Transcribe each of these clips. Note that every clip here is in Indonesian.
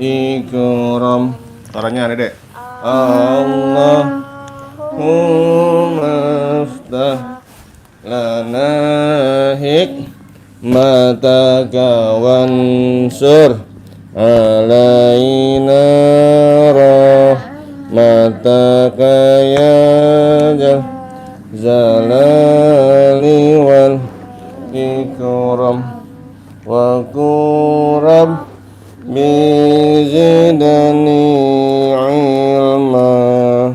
ikram. Suaranya Dedek. Allahumma aftah lana hikmataka wansur alaina rahmataka ya zalali wal ikram wa qurab bizidani ilma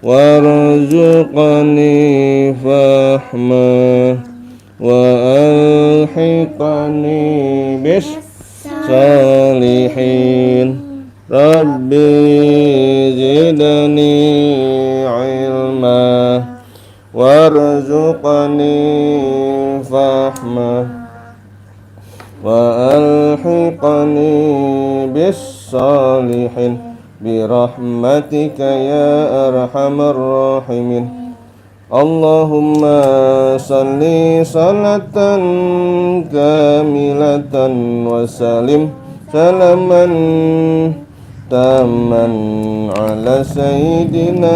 warzuqani fahma wa alhiqani bis salihin rabbi zidani ilma warzuqani fahma wa alhiqani bis salihin birahmatika ya arhamar rahimin. Allahumma salli salatan kamilatan wa salim salaman taman ala sayyidina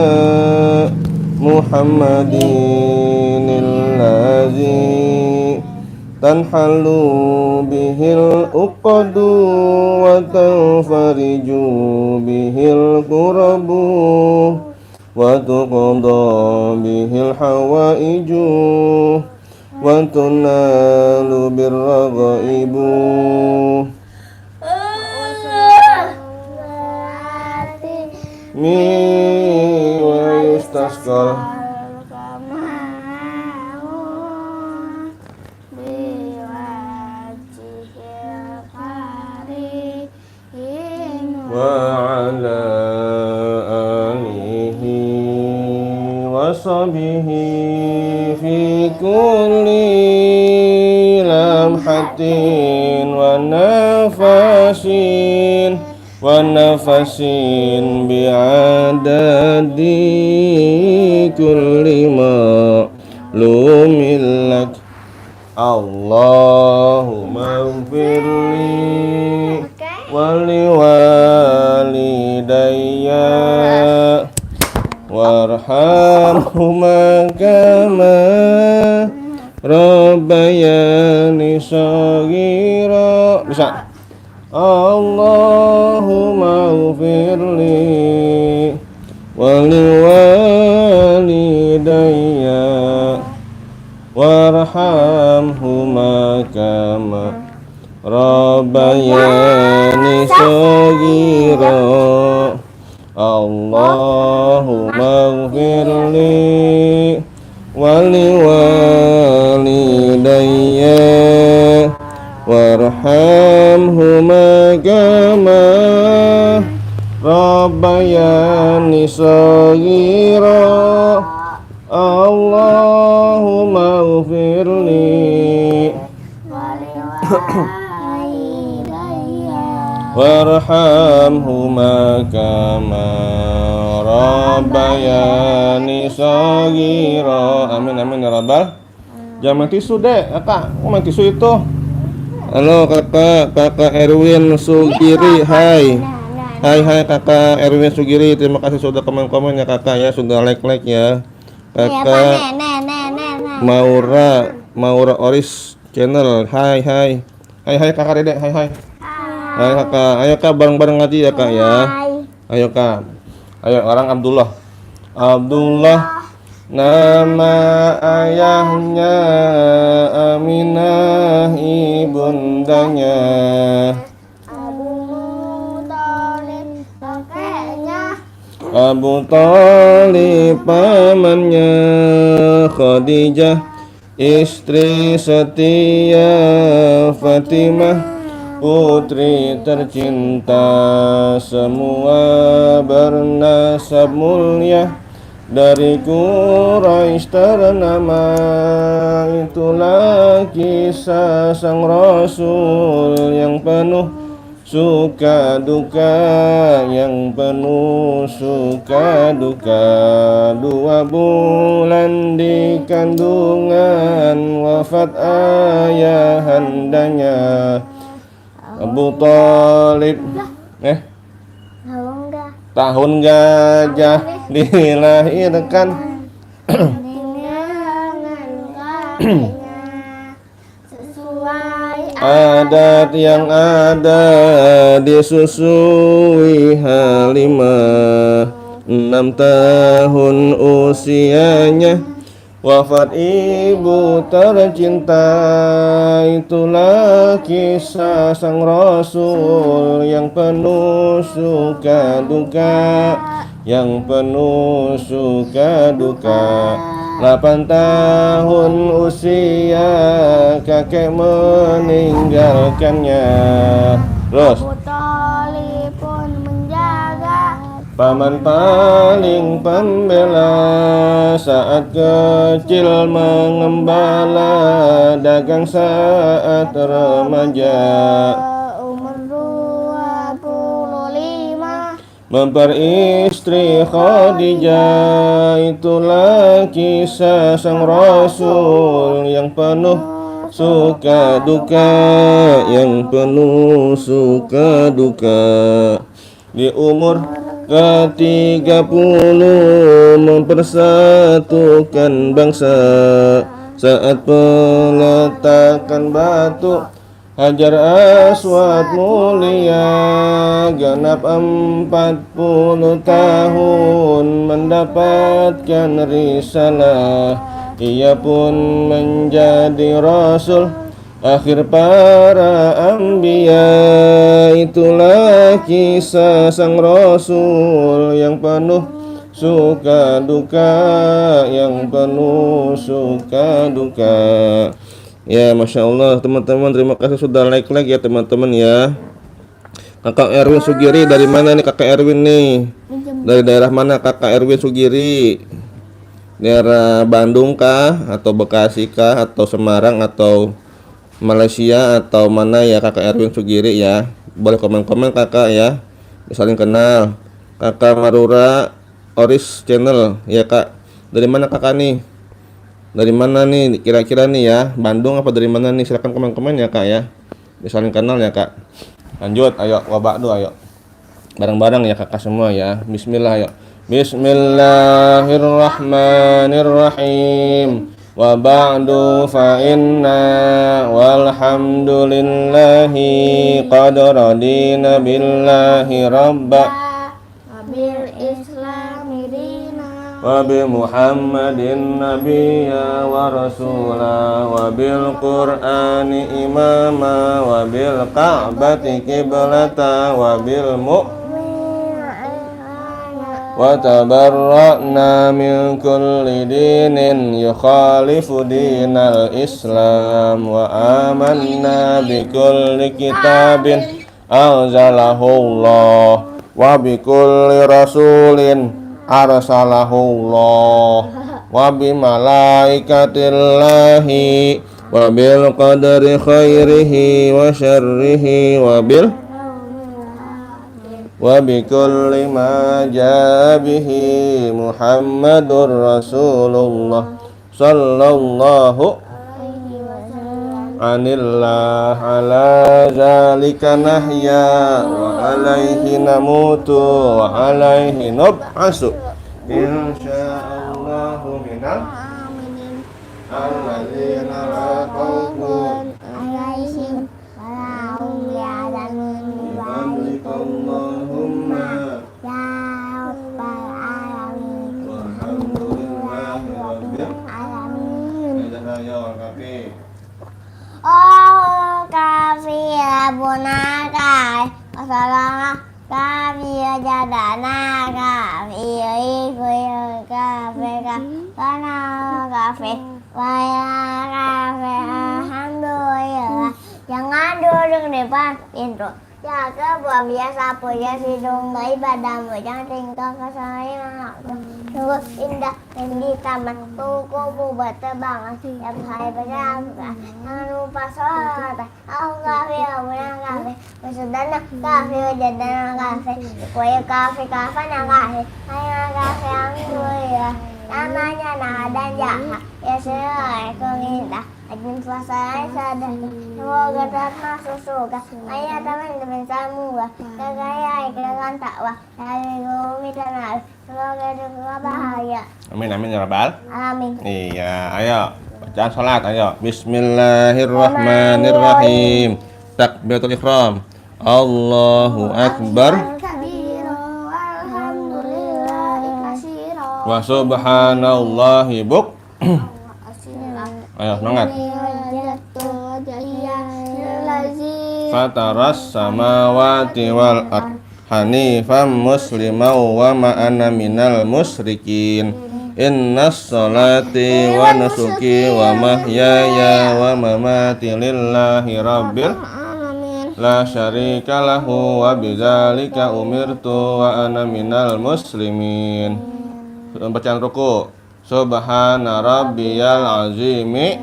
Muhammadin allazi tanhalu bihil uqadu wa tanfariju bihil qurabu wa tuqda bihil hawaiju wa tunalu birragaibu mi wa yustasqal wa ala alihi wa sahbihi fi kulli lamhatin wa nafasin bi'adadi kulli ma'lumin lak. Allahumma ighfirli wali walidayya warhamhuma kama rabbayani shaghira. Bisa. Allahumma ighfirli wali walidayya warhamhuma kama rabbayani shaghira. Allahumma ighfirli wali walidayya warhamhuma kama rabbayani shaghira. Allahumma ighfirli warhamhuma kama rabbayani shaghira. Amin amin ya rabbal. Jangan tisu deh, kakak. Kok tisu itu? Halo kakak Erwin Sugiri. Hai kakak Erwin Sugiri. Terima kasih sudah komen ya kakak ya, sudah like ya. Kakak Maura Oris channel. Hai kakak Dedek. Hai kakak, ayo kak bareng-bareng ngaji ya kak ya. Ayo kak, ayo orang Abdullah nama ayahnya, Aminah ibundanya, Abu Thalib pamannya, Khadijah istri setia, Fatimah putri tercinta, semua bernasab mulia, dari Quraisy ternama. Itulah kisah sang Rasul yang penuh suka duka, yang penuh suka duka. 2 bulan di kandungan, wafat ayahandanya. Abu Thalib. Tahun gajah dilahirkan. Adat yang ada disusui Halimah, 6 tahun usianya wafat ibu tercinta. Itulah kisah sang Rasul yang penuh suka duka, yang penuh suka duka. 8 tahun usia kakek meninggalkannya. Terus Abu Thalib pun menjaga, paman paling pembela, saat kecil mengembala, dagang saat remaja. umur 25, Memperistri Khadijah. Itulah kisah sang Rasul yang penuh suka duka, yang penuh suka duka. Di umur ke-30 mempersatukan bangsa, saat peletakan batu Hajar Aswad mulia. Genap 40 tahun mendapatkan risalah, ia pun menjadi Rasul akhir para anbiya. Itulah kisah sang Rasul yang penuh suka duka, yang penuh suka duka. Ya, Masya Allah teman-teman, terima kasih sudah like ya teman-teman ya. Kakak Erwin Sugiri dari mana nih Kakak Erwin nih? Dari daerah mana Kakak Erwin Sugiri? Daerah Bandung kah? Atau Bekasi kah? Atau Semarang? Atau Malaysia? Atau mana ya Kakak Erwin Sugiri ya? Boleh komen-komen kakak ya, saling kenal. Kakak Marura Oris Channel ya kak. Dari mana kakak nih? Dari mana nih kira-kira nih ya? Bandung apa dari mana nih? Silahkan komen-komen ya kak ya, saling kenal ya kak. Lanjut, ayo wabakdu, ayo bareng-bareng ya kakak semua ya. Bismillah, ayo. Bismillahirrahmanirrahim. Wa ba'du fa inna walhamdulillahi qad radina billahi rabba wabil islami dina, wa bi Muhammadin nabiyya wa rasula, wa bil Qur'ani imama, wa bil Ka'bati qiblata, wa bil wa tabarra'na min kulli dinin yukhalifu dinal Islam, wa amanna bi kulli kitabin anzalahu Allah, wa bi kulli rasulin arsalahullah, wa bi malaikatillahi, wa bil qadari khairihi wa syarrihi, wa bi kulli ma jaa bihi Muhammadur Rasulullah sallallahu anillah ala zalika nahya wa alaihi namutu wa alaihi nub'asu insyaallahu minal alladzina la khawfun alaihim walahum yahzanun. Allahumma Ya Rabbal alamin, walhamdulillahi rabbil alamin. alamin. Oh kafi rabuna kai, masalah kafi jadana kafi ikuy kafi kana kafi waya kafi alhamdulillah. Jangan duduk depan pintu, jaga buang biasa punya hidung baik badanmu, jangan tinggal kesalahan. Tunggu indah dan di taman buku berterbangan yang hai berjangka. Jangan lupa sholat. Aku kafe, aku nak kafe. Maksudnya kafe, jadinya kafe. Kue kafe, kafe nak kafe. Ayo kafe yang dulu ya. namanya Nah dan Jaha. Ya sesuai kita. Ajin puasa sadar. Semoga termasuk surga. Ayat teman-teman semua. Kegaya dengan takwa. Dari bumi dan air. Semoga juga bahagia. Amin amin ya rabbal. Amin. Iya, ayo bacaan salat, ayo. Bismillahirrahmanirrahim. Takbiratul ihram. Allahu akbar. Wa subhanallahi buk. Ayo semangat. Fataras samawati wal ard hanifan musliman wa ma ana minal musyrikin. Innas salati wa nusuki wa mahyaya wa mamati lillahi rabbil la syarika lahu wa bidzalika umirtu wa ana minal muslimin. Bacaan ruku. Subhana rabbiyal azimi.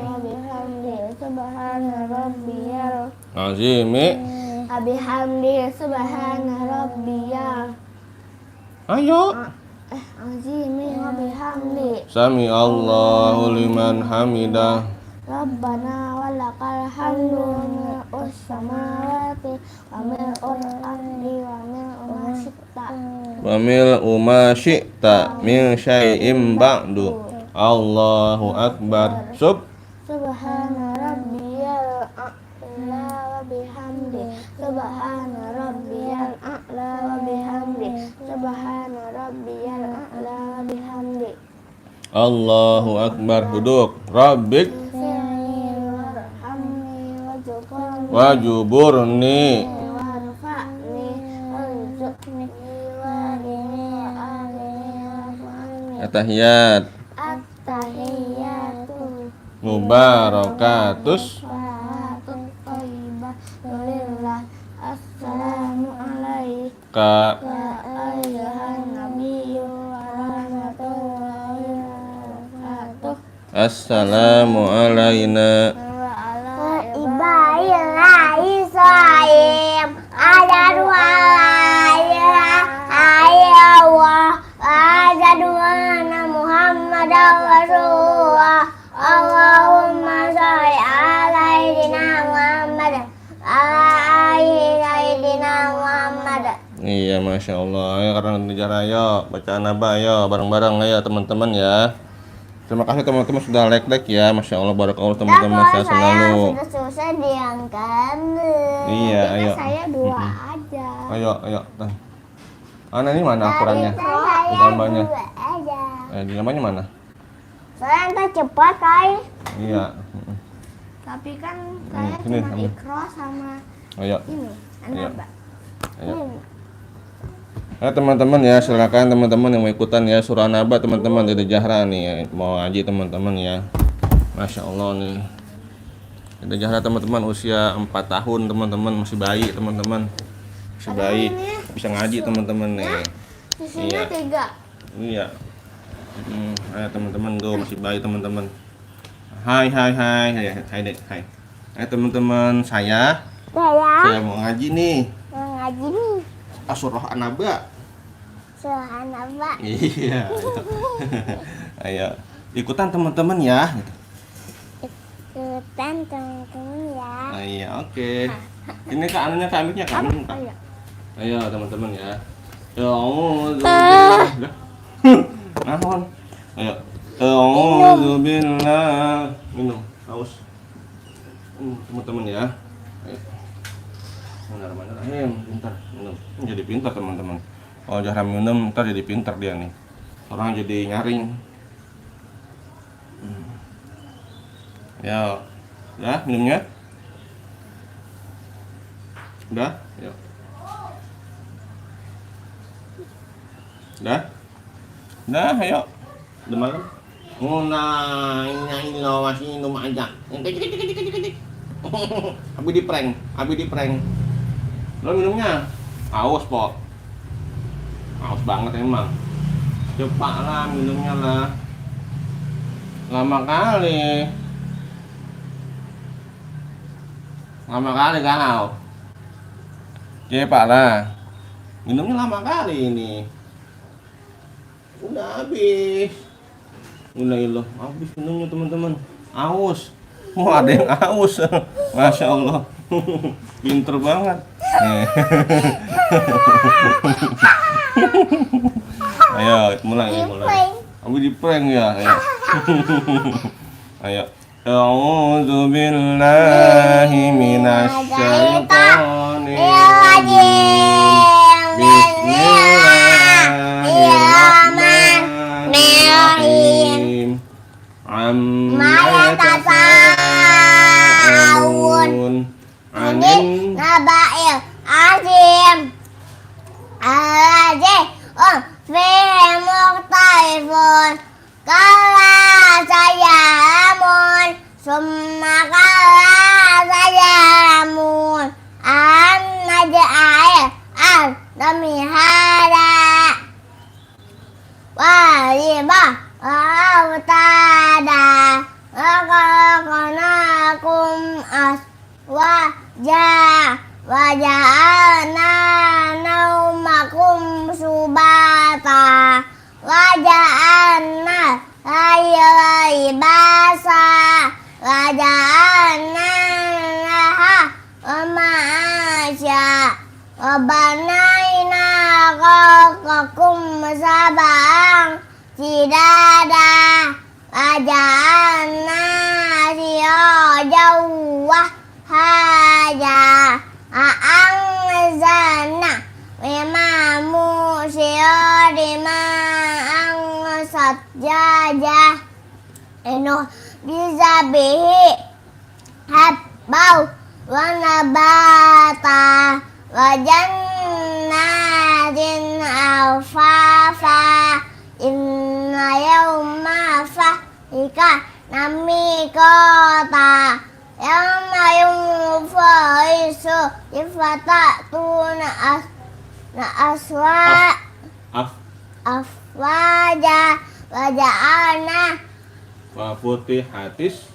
Subhana rabbiyal Azimi. Abihamdi subhana rabbiyal Ayo. azimi wa bihamdi. Sami Allahu liman hamidah. Rabbana walakal hamdu mil'us samawati wa mil'ul ardi wa mil'u ma syi'ta. Wa mil'u ma syi'ta min syai'im ba'du. Allahu akbar. Subhana rabbiyal a'la wa bihamdi. Subhana rabbiyal a'la wa bihamdi. Subhana rabbiyal a'la wa bihamdi. Allahu akbar. Duduk. Rabbik warhamni wajburni wajuburni. warfa'ni warzuqni wahdini wa'afini. Atahiyat At-tahiyyatu mubarakatus. Salatut thayyibah lillah. Assalamu Ka ayyuhan nabiyyu wa rahmatullahi wa barakatuh. Assalamu alaina Wa ala ibadillahi shalim. Asyhadu an la ilaha illallah wa asyhadu anna Muhammadar Rasulullah. Allahumma shalli ala sayyidina Muhammad ala ali sayyidina Muhammad. Iya, masya Allah. Ayo karena negara, ayo bacaan Aba, ayo bareng-bareng, ayo teman-teman ya. Terima kasih teman-teman sudah like ya, masya Allah, barakallah teman-teman, saya selalu. Sudah susah diangkat. Iya, ayo. Saya dua aja. Ayo. Ana ini mana ukurannya? Di gambarnya. Di gambarnya mana? Saya entah cepat kai. Iya. Tapi kan saya Sini, cuma ambil. ikro sama Ayo. ini. Iya. Anak Ayo. Nah teman-teman ya, silakan teman-teman yang mau ikutan ya surah Naba teman-teman dari Jahra nih mau ngaji teman-teman ya. Masya Allah nih. Dari Jahra teman-teman usia 4 tahun teman-teman, masih bayi teman-teman. Masih bayi, bisa ngaji teman-teman nih. Di sini Iya. 3. Iya. Ayo teman-teman go, masih bayi teman-teman. Hai Dek, hai. Teman-teman saya mau ngaji nih. Ngaji nih. Surah An-Naba. Surah Naba. Iya. Ayo ikutan teman-teman ya. Ikutan teman-teman ya. Iya, oke. Ini ke anunya, ke amiknya, ke amiknya, Kak. Ayo. Ayo teman-teman ya. A'udzubillah. Nahon. Ayo. A'udzubillah. Minum, haus. Teman-teman ya. Ayo. Bismillahirrahmanirrahim. Pintar, minum. Jadi pintar teman-teman. Kalau jarang minum, ntar jadi pintar dia nih. Orang jadi nyaring. Ya, minumnya. Udah, yuk. Udah, ayo. Udah malam. Ini lo masih minum aja. Abi di prank. Lo minumnya aus po. Aus banget emang. Cepat lah minumnya lah. Lama kali kau. Cepat lah. Minumnya lama kali ini. Udah habis. Alhamdulillah, habis minumnya teman-teman. Aus. Wah, ada yang aus. Masya Allah. Pinter banget. Ayo, mulai. Abi di prank ya. Ayo. Ayo. A'udzu billahi minasy syaithanir rajim. Bismillahirrahmanirrahim. Amma yatasa'alun 'anil naba'il azim fihi mukhtalifun kalla sayalamun summa kalla sayalamun an naj'al al-damihara walibah autada khalaqnakum waja'alna naumakum subata waja'alna layla libasa waja'alna laha ma'asya wabanaina khalaqakum sab'an sidada waja'alna sirajan wahhaja a'anzalna mimamu sirima sajjajah bisa bihi habbau wa nabata wa jannatin alfafa inna yawma fahika namikota yawma yunfaisu ifatatuna afwaja waja'alna wa futihatis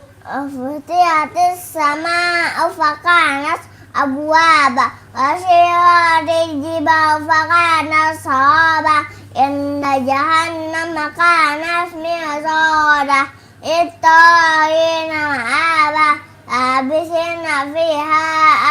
sama fakanat abwaba wasiratil jibal fakanat sahaba inna jahannama kanat mirsada ittaqina ma'aba abisina fiha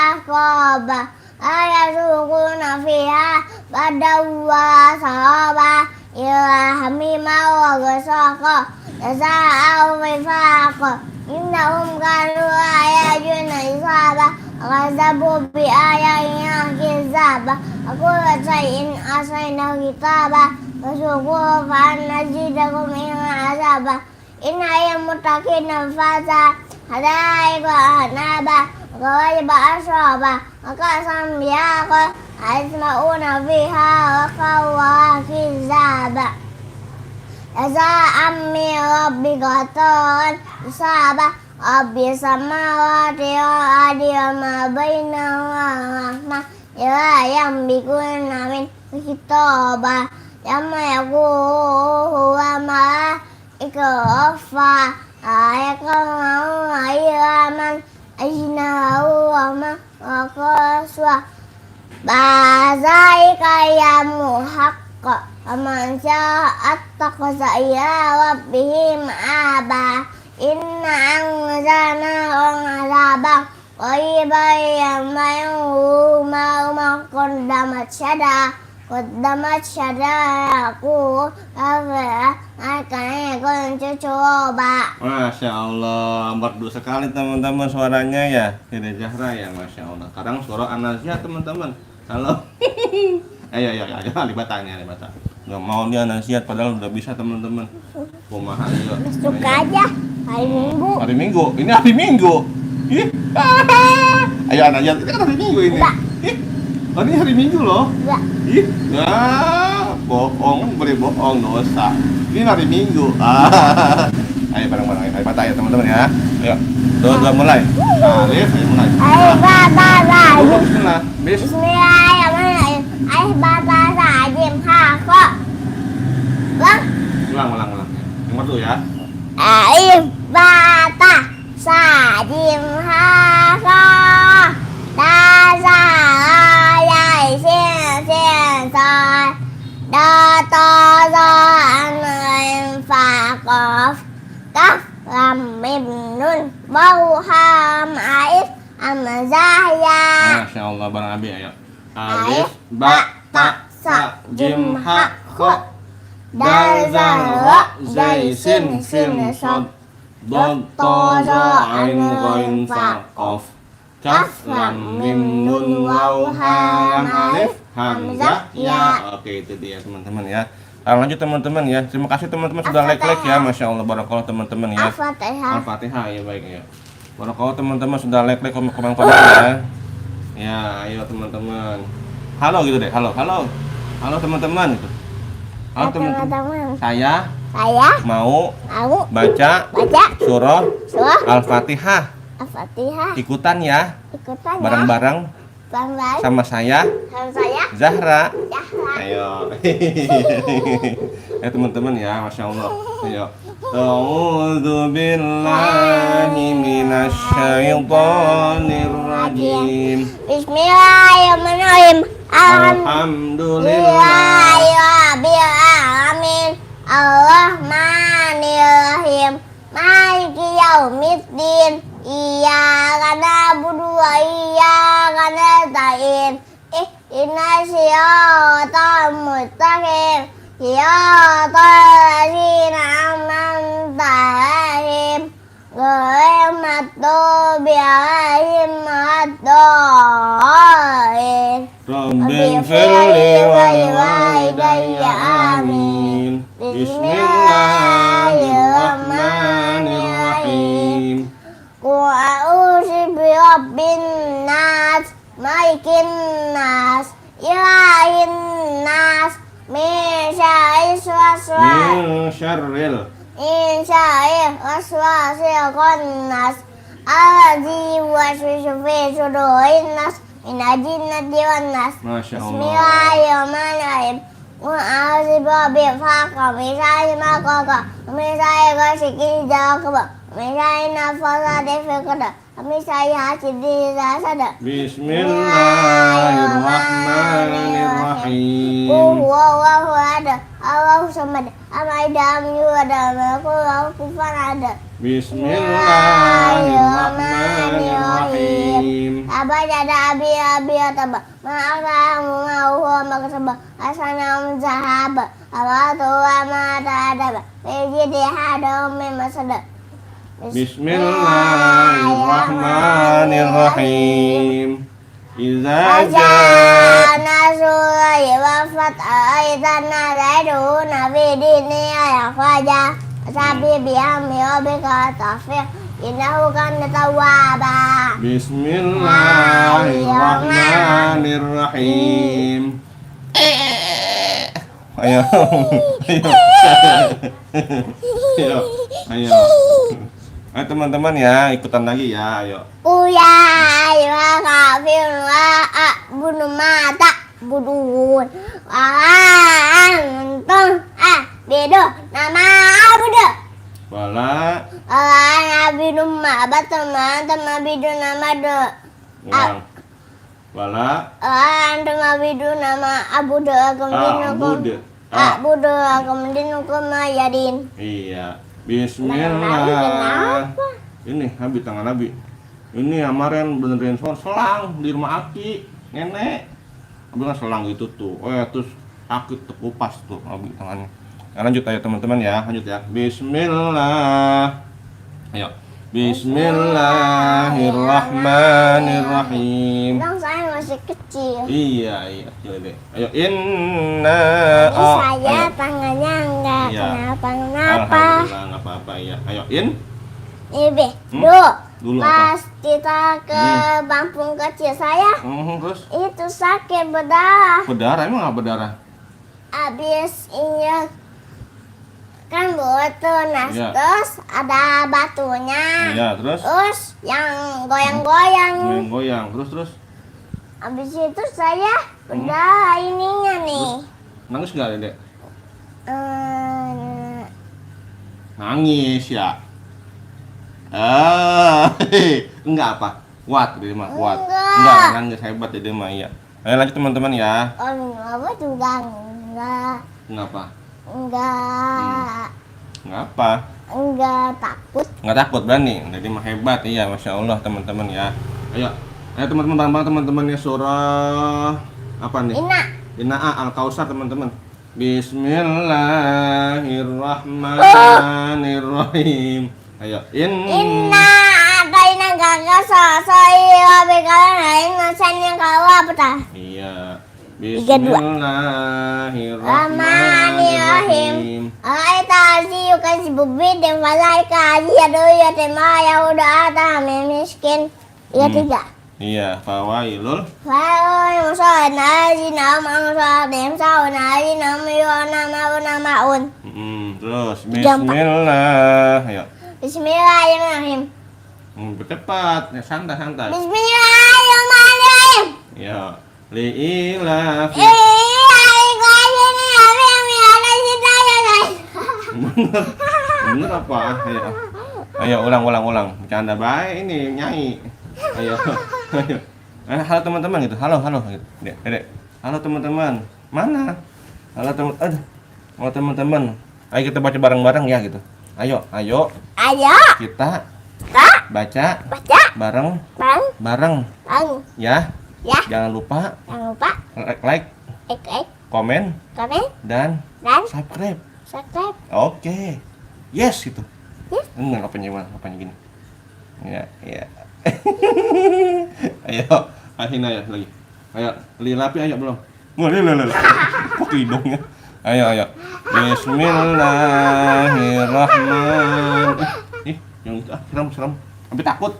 ahqaba ayasukuna fiha badawa sahaba ilahmima wa gasaka jasa'au wifaqa innahum kanu ayajuna isaba ghazabu bi ayatina kizaba aku rasain asayna kitaba wasuku fa'anajidakum inna azaba inna yang mutakina faza hadaiqa anaba gawaiba asraba maka sambiyaqa asma'una fiha wa kawakizaba Yaza'am min rabbika ta'an isaba Rabbi samawati wa ardi wa ma bainahuma rahmah ya yang bikunna min kitaba yama yaquhu wa ma ikafa ayakamu ayyaman ajnahu wa ma waqaswa bazaika ya muhaqqa aman sya'at taqza ila rabbih ma'aba inna anzalna azaba qariban yawma ma qaddamat syada aku makanya kunci coba. Masya Allah, merdu sekali teman-teman suaranya ya. Tidak Zahra ya, Masya Allah. Sekarang suara An-Nazi'at teman-teman. Halo. ayo, libatannya. Nggak mau dia An-Nazi'at padahal udah bisa teman-teman. Kumaha ayo. Suka aja hari Minggu. Hari Minggu, ini hari Minggu. Ih, ayo An-Nazi'at, ini kan hari Minggu ini. Ih, oh, ini hari Minggu loh. Enggak. Ih, bohong, beri bohong dosa. Ini hari Minggu. Ayo bareng-bareng, ayo patah ya teman-teman ya. Ayo, doa mulai. Alif, ayo mulai. Bismillah. Bismillahirrahmanirrahim. Alif bata sajim hakha. Ulang. Yang dulu ya. Alif bata sajim hakha. Dasa ayai sin sai. Data za an fakof. mim nun waw ha alif hamzah ya. Masya Allah, barang Abi ayo. Alif, ba, ta, sa, jim, ha, kha, dal, zal, ra, zai, sin, sod, dod, to, za, ain, ghain, fa, qaf, kaf, lam, mim, nun, waw, ha, lam, alif, hamzah, ya. Oke, itu dia teman-teman ya. Lanjut teman-teman ya. Terima kasih teman-teman sudah like ya. Masya Allah, barakallah teman-teman ya. Al-Fatihah. Al-Fatihah ya, baik ya. Barakallah teman-teman sudah like komen ya. Ya, ayo teman-teman. Halo gitu deh. Halo teman-teman gitu. Halo teman-teman. Saya mau baca surah Al-Fatihah. Ikutan ya. Bareng-bareng sama saya Zahra. Ayo. Ya teman-teman ya, Masya Allah. Ayo. A'udzu billahi minasy syaithanir rajim. Bismillahirrahmanirrahim. Alhamdulillah Rabbil alamin. Ar-Rahmanir-Rahim. Maliki yaumiddin. Iyyaka na'budu wa iyyaka nasta'in. Ihdinas siratal mustaqim. Siratal ladzina an'amta 'alaihim ghairil maghdubi 'alaihim waladdallin. Rabbighfirli wa liwalidayya amin. Bismillahirrahmanirrahim. Qul a'udzu birabbin nas, malikin nas, ilahin nas, min syarril waswasil khannas, alladzi yuwaswisu fi sudurin nas, minal jinnati wan nas. Masya Allah. Bismillahirrahmanirrahim. Qul a'udzu birabbil falaq, min syarri ma khalaq, min syarri ghasiqin idza waqab, min syarri naffatsati fil 'uqad, min syarri hasidin idza hasad. Bismillahirrahmanirrahim. Qul huwallahu ahad, Allahu samad, lam yalid walam yulad, walam yakul lahu kufuwan ahad. Bismillahirrahmanirrahim. Abajada abi ataba, ma'akamu ma'uhu makasaba, asanam zahaba, awatu wa ma'atadaba, mejidi hadam memasada. Bismillahirrahmanirrahim. Iza Aja nasrullahi wa fat'aitan naraduna bidini ayafaja, sabi bihamdi rabbika tafiq, innahu kana tawwaba. Bismillahirrahmanirrahim. Ayo. Ayo. Ayo teman-teman ya, ikutan lagi ya, ayo. Uya ayyuha kafirun wa a'budu ma ta'budun wa antum a'budu nama abudu Wala. abidu ma batama antum abidu nama do Ulang. Wala. antum abidu nama abudu abudu dinukum yadin. Iya. Bismillah. Ini Abi tangan Abi. Ini kemarin benerin selang di rumah Aki, nenek. Abi kan selang gitu tuh. Terus sakit terkupas tuh Abi tangannya. Nah, lanjut ayo teman-teman ya, lanjut ya. Bismillah. Ayo. Bismillahirrahmanirrahim. Bilang saya masih kecil. Iya, kecil deh. Ayo inna. Saya tangannya enggak Iya. kenapa. Alhamdulillah enggak apa-apa ya. Ayo Ibe, Dulu apa? pas kita ke kampung kecil saya, Terus itu sakit berdarah. berdarah, emang nggak berdarah? Abis ini kan botol, Iya. terus ada batunya, Iya, terus yang goyang-goyang. goyang, terus Abis itu saya berdarah ininya nih. nangis nggak Dedek? Eh, Nangis ya. Enggak apa? Kuat Dede mah, kuat. Enggak. Enggak nangis hebat Dede mah ya. Ayo lanjut teman-teman ya. Apa juga enggak Ngapa? enggak Ngapa? enggak takut. Nggak takut, berani. Jadi mah hebat, iya, masya Allah teman-teman ya. Ayo, ayo teman-teman, bareng-bareng teman-teman ya, surah apa nih? Inna Al-Kausar teman-teman. Bismillahirrahmanirrahim. Ayo, Inna ataina gaga sasai wabe kalian ngasan yang kawa peta. Iya. 3, 2. Bismillahirrahmanirrahim. Ay tazi yukan si bubid yang malai kaji ado ya tema ya udah ada miskin. 3. Iya, fawailul. Phải musa naji nama musa dem sao naji nama yo nama un. Terus bismillah. Ayo. Bismillahirrahmanirrahim. Cepat, ya, santai-santai. Bismillahirrahmanirrahim. Ya, liilah. Bener apa? Ayo. Ayo ulang. Bercanda baik ini nyanyi. Ayo. Ayo. Halo teman-teman gitu. Halo gitu. Dek. Halo teman-teman. Mana? Halo teman-teman. Ayo kita baca bareng-bareng ya gitu. Ayo. Kita baca bareng. Ya. Jangan lupa like, komen, dan subscribe. Oke. Yes gitu. Enggak apanya gini. Ya. Ayo, akhirnya ya lagi. Ayo, lilapi ayo belum. Lila. Kok hidungnya? Ayo. Bismillahirrahmanirrahim. Yang itu seram. Sampai takut.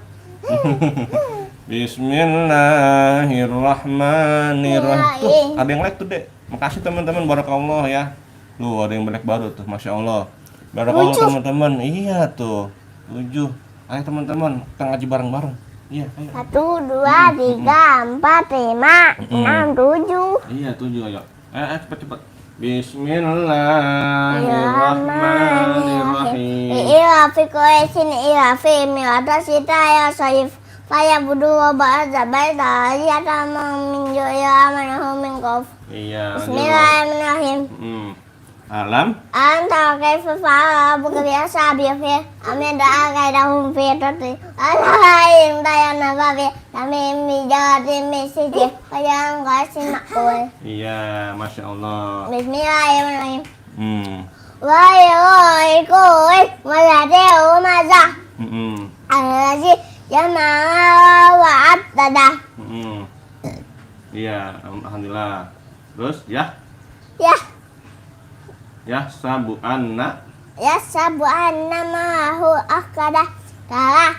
Bismillahirrahmanirrahim. Tuh, ada yang like tuh, Dek. Makasih teman-teman, barakallah ya. Tuh, ada yang like baru tuh, masya Allah. Barakallah teman-teman. Iya tuh. 7. Ayo teman-teman, kita ngaji bareng-bareng. Iya, ayo. 1, 2, 3, 4, 5, 6, 7. Iya, 7 ayo. Ayo cepet. Bismillahirrahmanirrahim. Irafi koesin irafi milata sita ya saif. Saya budu wabah zabai tadi akan meminjau ya manahu minkof. Iya. Bismillahirrahmanirrahim. Alam Anta kaifa fa'ala buka biasa biasa. Amin doa kaidahum fi tati. Alaihim dayana babi. Kami mijati mesiji. Kayang kasih makul. Iya, masya Allah. Bismillahirrahmanirrahim. Wahai koi maladeu mazah. Alaji jama'a wa'atada. Iya, alhamdulillah. Terus ya sabu anna mahu akada kalah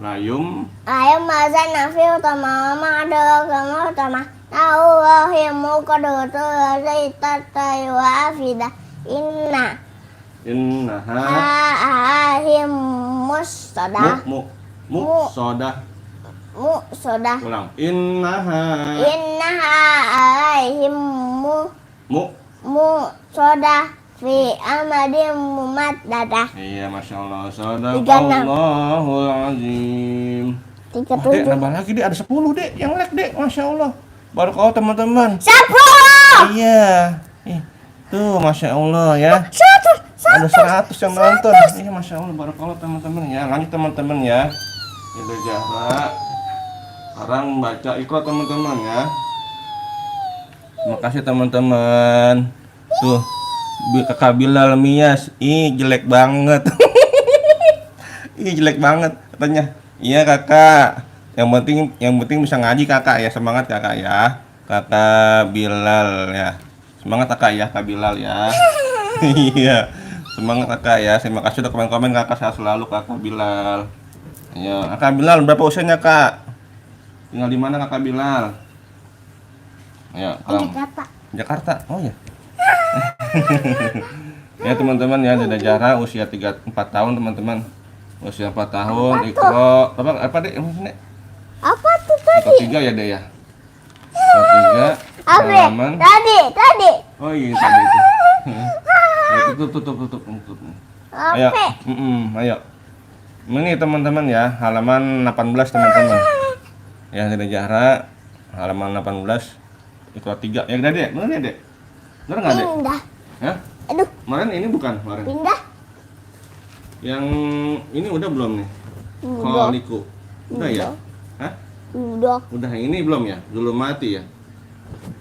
layum mazan nafi utama ada kamu utama tahu wahimu kadoto zaitata wa afida innaha ahim mustada soda ulang innaha ahim soda fi amadim mumaddada. Iya, masya Allah. Sadaqallahul azim. 37. Nambah lagi deh, ada 10 deh yang like deh, masya Allah. Barakallah teman-teman. 10. Iya. Tuh, masya Allah ya. Ada 100 yang nonton. Iya, masya Allah. Barakallah teman-teman ya. Lanjut teman-teman ya. Ini Zahra. Sekarang baca Iqra teman-teman ya. Terima kasih teman-teman. Tuh, Kakak Bilal Mias, jelek banget. Jelek banget katanya. Iya kakak. Yang penting bisa ngaji kakak ya. Semangat kakak ya. Kakak Bilal ya. Semangat kakak ya, Kak Bilal ya. Iya. Semangat kakak ya. Terima kasih udah komen-komen kakak, sehat selalu kakak Bilal. Ya, kakak Bilal berapa usianya kak? Tinggal di mana kakak Bilal? Ya, Jakarta. Oh ya. Ya teman-teman ya, Dede Zahra usia 4 tahun teman-teman. Usia 4 tahun. Iqra apa deh? Apa tuh tadi? 3 ya deh ya. 3 halaman. Tadi. Oh iya tadi itu. Tutup. Ayo. Ayo. Ini teman-teman ya, halaman 18 teman-teman. Ya, Dede Zahra halaman 18. Iqra 3. Ya udah deh, bener ya deh. Bener nggak deh? Pindah. Ya? Aduh. Kemarin ini bukan kemarin. Pindah. Yang ini udah belum nih? Udah. Khaliku. Udah ya? Hah? Udah. Udah yang ini belum ya? Zulumati ya?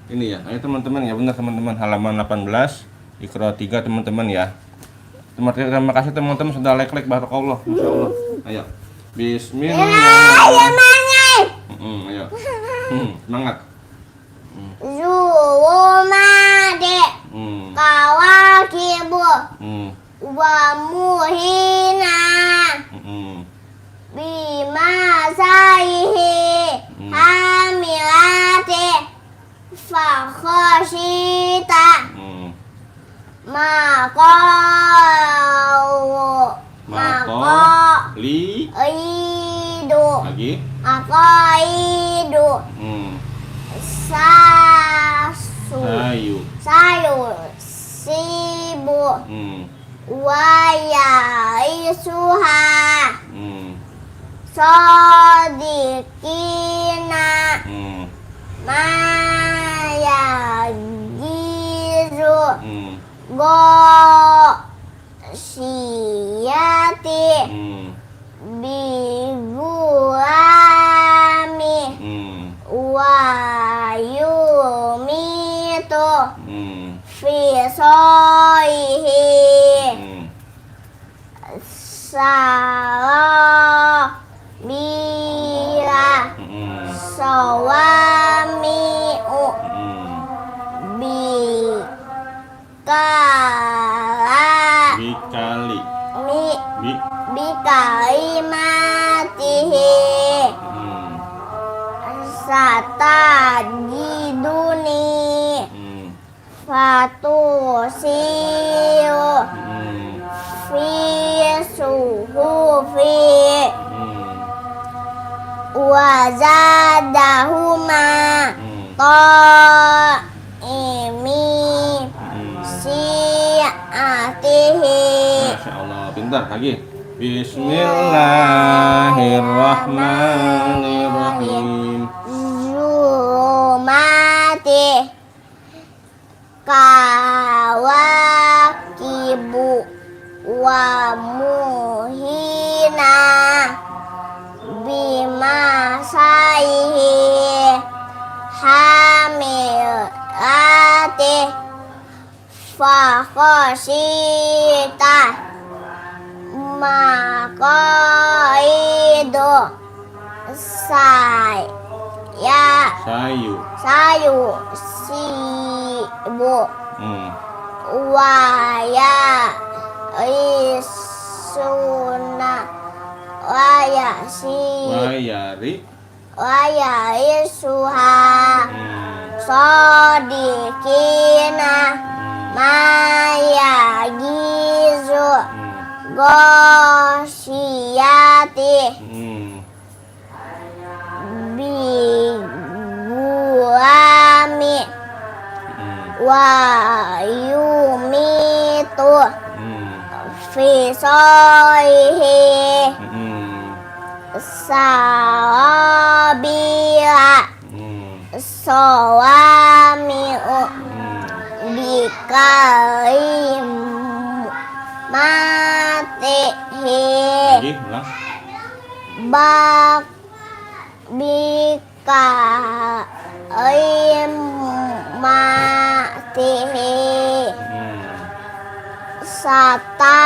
Ini ya. Ayo teman-teman ya, benar teman-teman, halaman 18 Iqra 3 teman-teman ya. Terima kasih teman-teman sudah like barakallah. Masyaallah. Ayo. Bismillah. Ayo mangai. Ayo. Semangat. Zulumati. Kawakibu. Wa muhina. Bima saihi. Hamilati. Fakhoshita. Li. Idu. Lagi. Idu. Sayu. Sibu. Waya isuha. Sodikina. Maya gizu. Go siyati. Biguami. Wayumitu. Fisoihi. Salabila. Sawami'u. Bikali. Bikalimatihi. Satajiduni. Fatusiu. Fi suhufi. Wazadahuma. Ta'imi. Si'atihi. Masya Allah, pintar lagi. Bismillahirrahmanirrahim. Zulumati. Kawakibu. Wa muhina. Bima saihi. Hamilati. Fakhoshita. Maqaidu. Sayu. Sibu. Waya isuna. Waya isuha. Sodikina. Maya gizu. Gosiyati. Biguami. Wayumitu. Fisoihi. Salabila. Sawami'u. Bikalimatihi. Bikalimatihi. Satajiduni.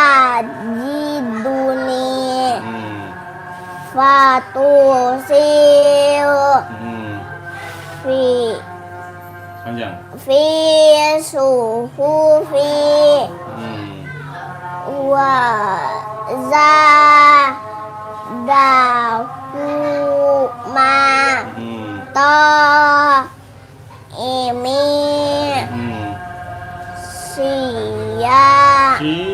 Fatusiu. Fi suhufi. Wazadahuma. Ta'imi. Si'atihi.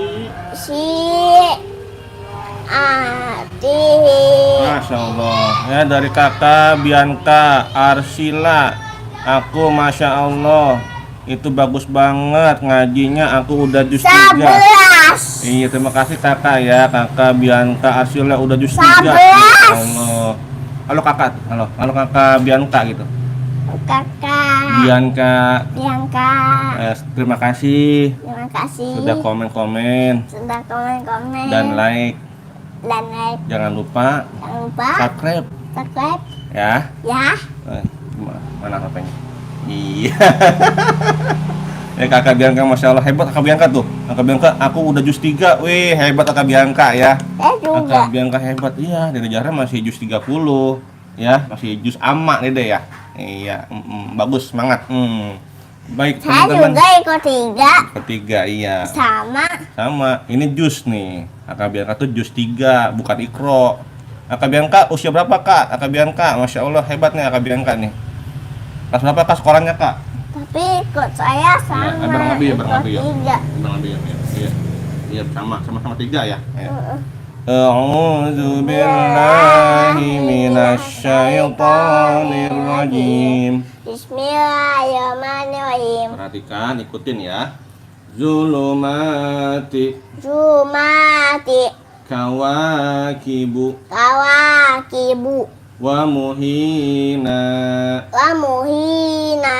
Masya Allah ya, dari kakak Bianca Arsila. Aku Masya Allah itu bagus banget ngajinya, aku udah juz 3. Iya, terima kasih kakak ya, kakak Bianca Arsila udah juz 3. Masya Allah. Halo kakak, halo kakak Bianca gitu. Kakak Bianca. Bianca. Terima kasih Terima kasih. sudah komen-komen Sudah komen-komen. dan like. Dan like. Jangan lupa Jangan lupa subscribe subscribe. ya. Ya. Mana HP-nya? Iya. Kakak Bianca, Masya Allah, hebat Kakak Bianca tuh. Kakak Bianca, aku udah jus 3. Wih, hebat Kakak Bianca ya. Juga. Kakak Bianca hebat. Iya, Dede Zahra masih jus 30. Ya, masih jus ama Dede ya. Iya, bagus, semangat. Baik, Saya teman-teman. juga ikut 3. Ketiga, iya. Sama. Sama, ini jus nih. Kakak Bianca tuh jus 3, bukan ikro. Kakak Bianca usia berapa, Kak? Kakak Bianca, Masya Allah, hebat nih Kakak Bianca nih. Kelas berapa, Kak, sekolahnya, Kak? Tapi ikut saya sama. Bareng Abi ya, bareng Abi ya. Ikut 3. Bareng Abi ya. Iya. Iya, sama 3 ya. A'udzu billahi minasyaitonir rajim. Bismillahirrahmanirrahim. Perhatikan, ikutin ya. Zulumati Jumati kawakibu kawakibu wa muhina wa muhina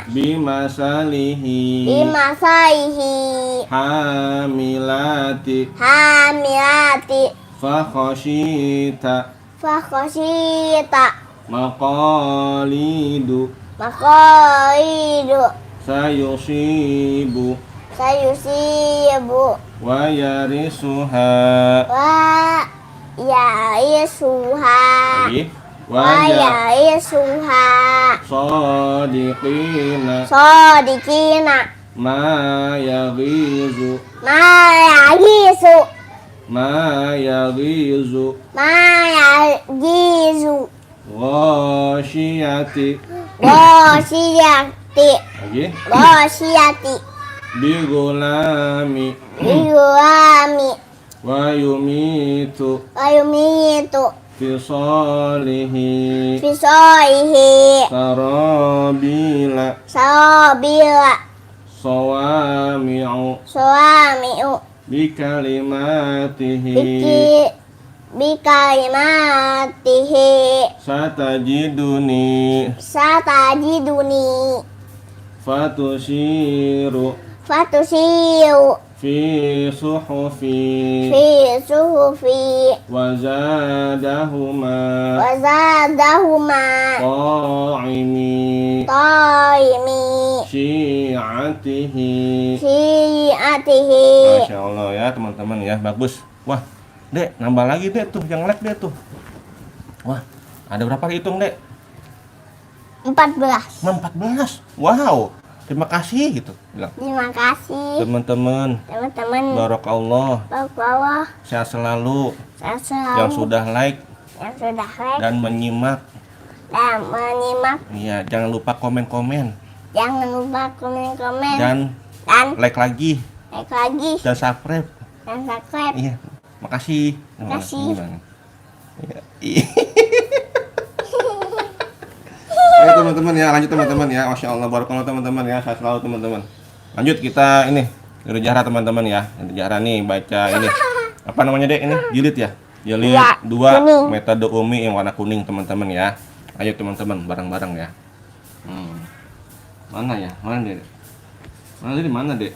bimasalihi bimasaihi hamilati hamilati fakhashita fakhosita maqalidu makoidu sayusibu sayusibu wa yarisuha wa yaisuha lagi wa yaisuha sadiqina sodikina ma yaghizu mayagisu mayagisu ghashiyati bosiyati lagi bosiyati bigulami biwami wa yumitu ayumitu fisalihi fisoihi sarabila sabila sawami'u suamiu bikalimatihi bikalimatihi satajiduni satajiduni fatusiru fatusiu fi suhufi fi suhufi wazadahuma wazadahuma ta'imi taimi syi'atihi. syiatihi. Masya Allah ya teman-teman ya, bagus. Wah, Dek, nambah lagi Dek tuh, yang like Dek tuh. Wah, ada berapa hitung Dek? 14. 14. Wow, terima kasih gitu bilang. Terima kasih Teman-teman, teman-teman. barakallah, Bawah sehat selalu saya selalu yang sudah like yang sudah like dan menyimak. dan menyimak. Iya, jangan lupa komen-komen Jangan lupa komen-komen dan dan like lagi like lagi dan subscribe. dan subscribe. Iya, makasih. Makasih. Gimana? Iya. Ayo teman-teman ya, lanjut teman-teman ya. Masya Allah, barakallah teman-teman ya. Sehat selalu teman-teman. Lanjut kita ini Dede Zahra teman-teman ya. Dede Zahra nih baca ini. Apa namanya Dek ini? Jilid ya? Jilid Ya, 2 kuning. metode Umi yang warna kuning teman-teman ya. Ayo teman-teman bareng-bareng ya. Mana ya? Mana Dek? Mana tadi mana Dek?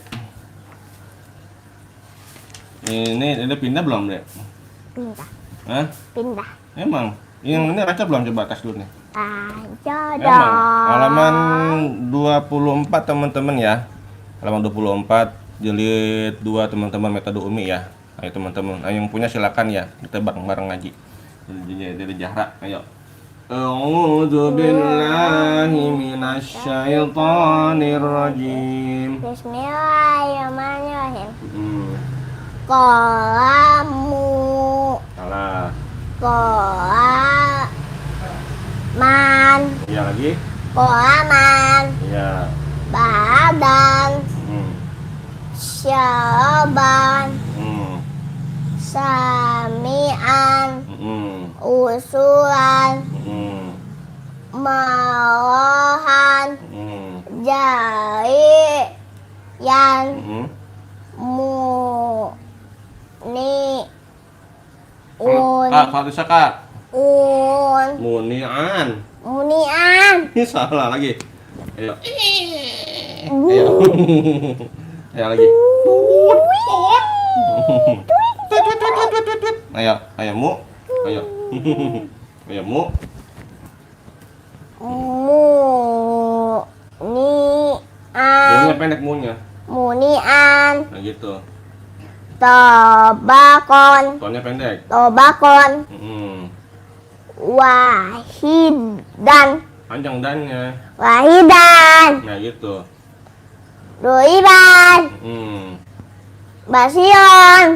Ini Dede pindah belum Dek? Pindah Hah? pindah. Emang? Yang ini baca belum, coba tes dulu nih. Ayo Emang? dong. Halaman 24 teman-teman ya. Halaman 24 jilid 2 teman-teman metode Umi ya. Ayo teman-teman, ayo yang punya silakan ya. Kita bareng-bareng ngaji. Dede Zahra, ayo. A'udzu billahi minasyaitonir rajim. Bismillahirrahmanirrahim. Kolamu Salah. kolaman Iya lagi? kolaman Iya. badan Hmm. syaban Hmm. samian Hmm. usulan Hmm. malahan Hmm. jari yang Hmm. muni Kak, bisa Kak? un Munian. munian Ini salah lagi. Ayo. Ayo. Ayo lagi. Ayo, ayo mu. Ayo. Ayo mu. Munya pendek munya. Munian. Nah gitu. Tobakon. Tonnya pendek. Tobakon. Wahidan. Panjang dannya. Wahidan. Nah gitu. Doiban. Basion.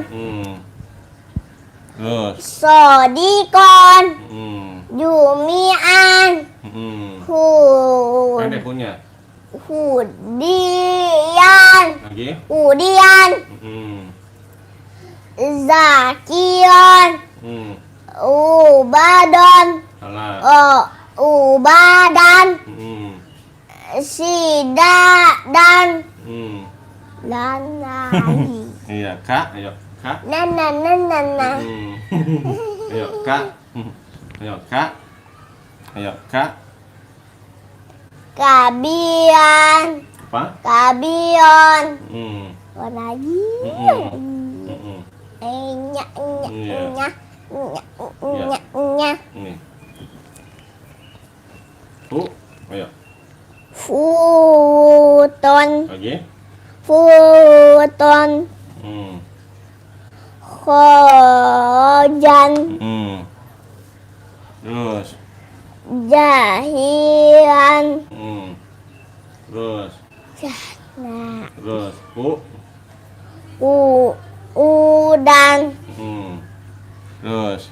Terus. Sodikon. Jumian. Hud. Pendek punya. Hudian. Lagi. Hudian. Zakion. Ubadon. Salah. Ubadan. Sidadan. Dan lagi. Iya, Kak. Ayo, Kak. Nana. Ayo, Kak. Ayo, Kak. Ayo, Kak. Kabian. Apa? Kabion. Lagi. Nya. Ini. Ayo. Futon. Lagi. Futon. Khojan. Terus. Jahilan. Terus. Nah. Terus. Udan. Terus.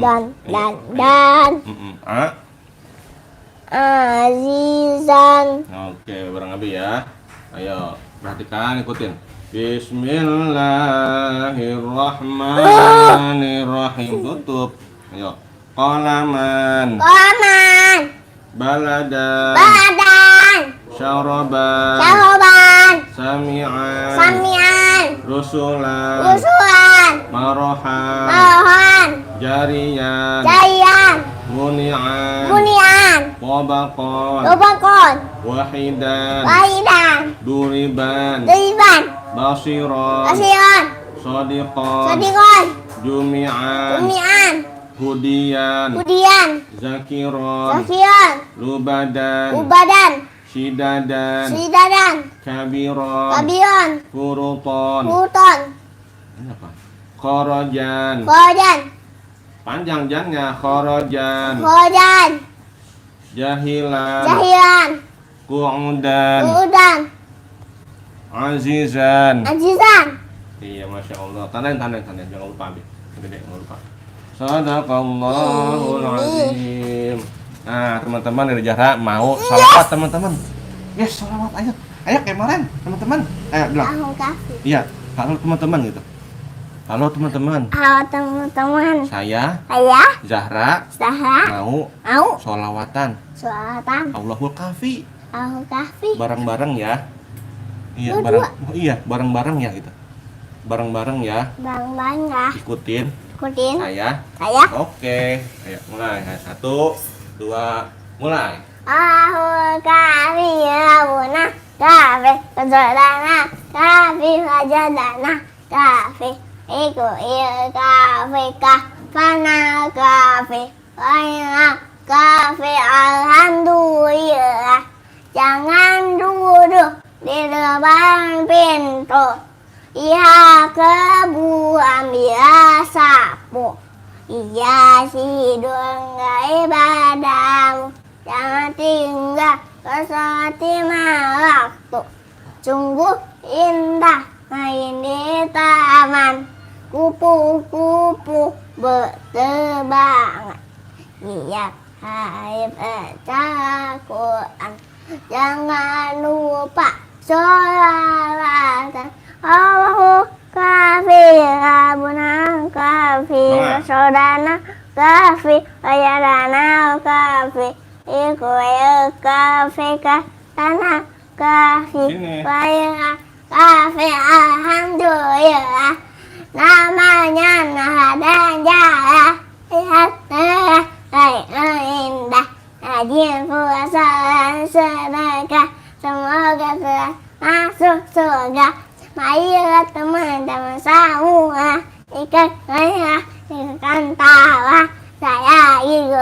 Dan. A. Azizan. Oke, bareng Abi ya. Ayo, perhatikan, ikutin. Bismillahirrahmanirrahim. Tutup. Ayo. Qalaman. Baladan. Syaraban. Sami'an. Rusulan. Marohan. Jariyan. Muni'an. Tobakon. Wahidan. Duriban. Basiron. Sodiqon. Jumi'an. Hudian. Zakiron. Lubadan. Sidadan. Kabiron. Furuton. Ini apa? Khorojan. Panjang jannya. Khorojan. Jahilan. Qu'udan. Azizan. Iya, Masya Allah. Tandain. Jangan lupa, Abi. Jangan lupa. Sadaqallahul azim. Nah, teman-teman dari Zahra mau salawat, teman-teman. Yes, salawat. Ayo kayak kemarin, teman-teman. Ayo bilang. Iya, halo teman-teman gitu. Halo teman-teman. Saya Zahra mau sholawatan. Allahul Kafi. Bareng-bareng ya. Iya, bareng-bareng ya gitu. Bareng-bareng ya. Ikutin saya. Oke. Ayo mulai. 1, 2, mulai. Allahul Kafi Rabbuna Kafi Kesulitanah Kafi Wajadana Kafi Iku Kafi Kafana Kafi Wayna Kafi Alhamdulillah. Jangan duduk di depan pintu. Iya kebu ambil sapu. Iya tidur nggak ibadamu. Jangan tinggal kesetima waktu. Sungguh indah main di taman. Kupu-kupu berterbangan. Iya hai baca Quran. Jangan lupa sholawatan. Allahu Kafi Rabbuna Kafi Sodana Kafi Wajadana Kafi Iku Kafi Katana Kafi Wajadana Kafi Alhamdulillah. Namanya Nahadan Jaya. Lihat indah. Najin antara saya, ibu,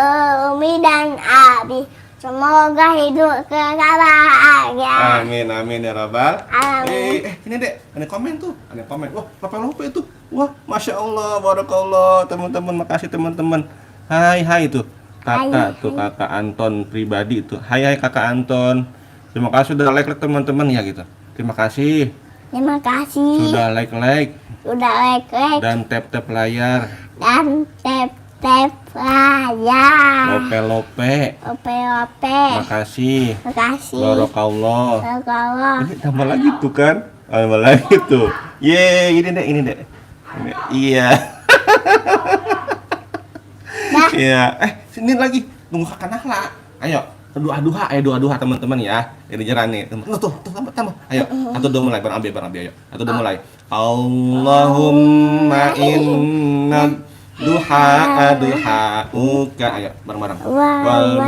umi, dan abi. Semoga hidup kekal bahagia. Amin amin ya Rabbal. Amin. Ini Dek, ada komen tuh, ada komen. Wah, lope itu. Wah, masya Allah, barakallah, teman-teman, makasih teman-teman. Hai itu, kakak tuh, kakak Anton pribadi tuh. Hai kakak Anton. Terima kasih sudah like teman-teman ya gitu. Terima kasih. Terima kasih. Sudah like. Sudah like. Dan tap layar. Dan tap layar. Lope. Ope. Makasih. Barakallah. Ini tambah lagi tuh kan? Tambah lagi tuh. Ini dek. Iya. Iya. Sini lagi. Tunggu kakak Nahla. Ayo. Dua teman-teman ya. Ini jalan nih. Tuh, tambah. Ayo. Atau udah mulai bareng Abi ayo. Atau udah mulai. Allahumma inna duha'uka. Ayo, bareng-bareng. Wal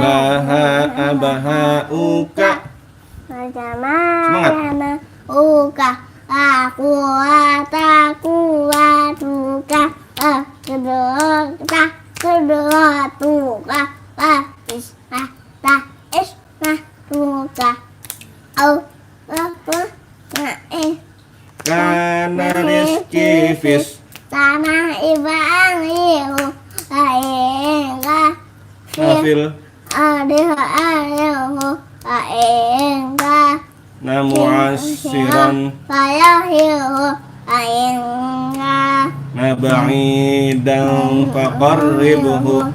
baha'uka. Semangat. Uka. Kuatuka. Kedua-tuka. Ismatuka. Kana rizki fis. Tanah ibang iu. Aingka. Afil. Aingka. Namu asiran. Fayahiu. Aingka. Naba'idan faqarribuhu.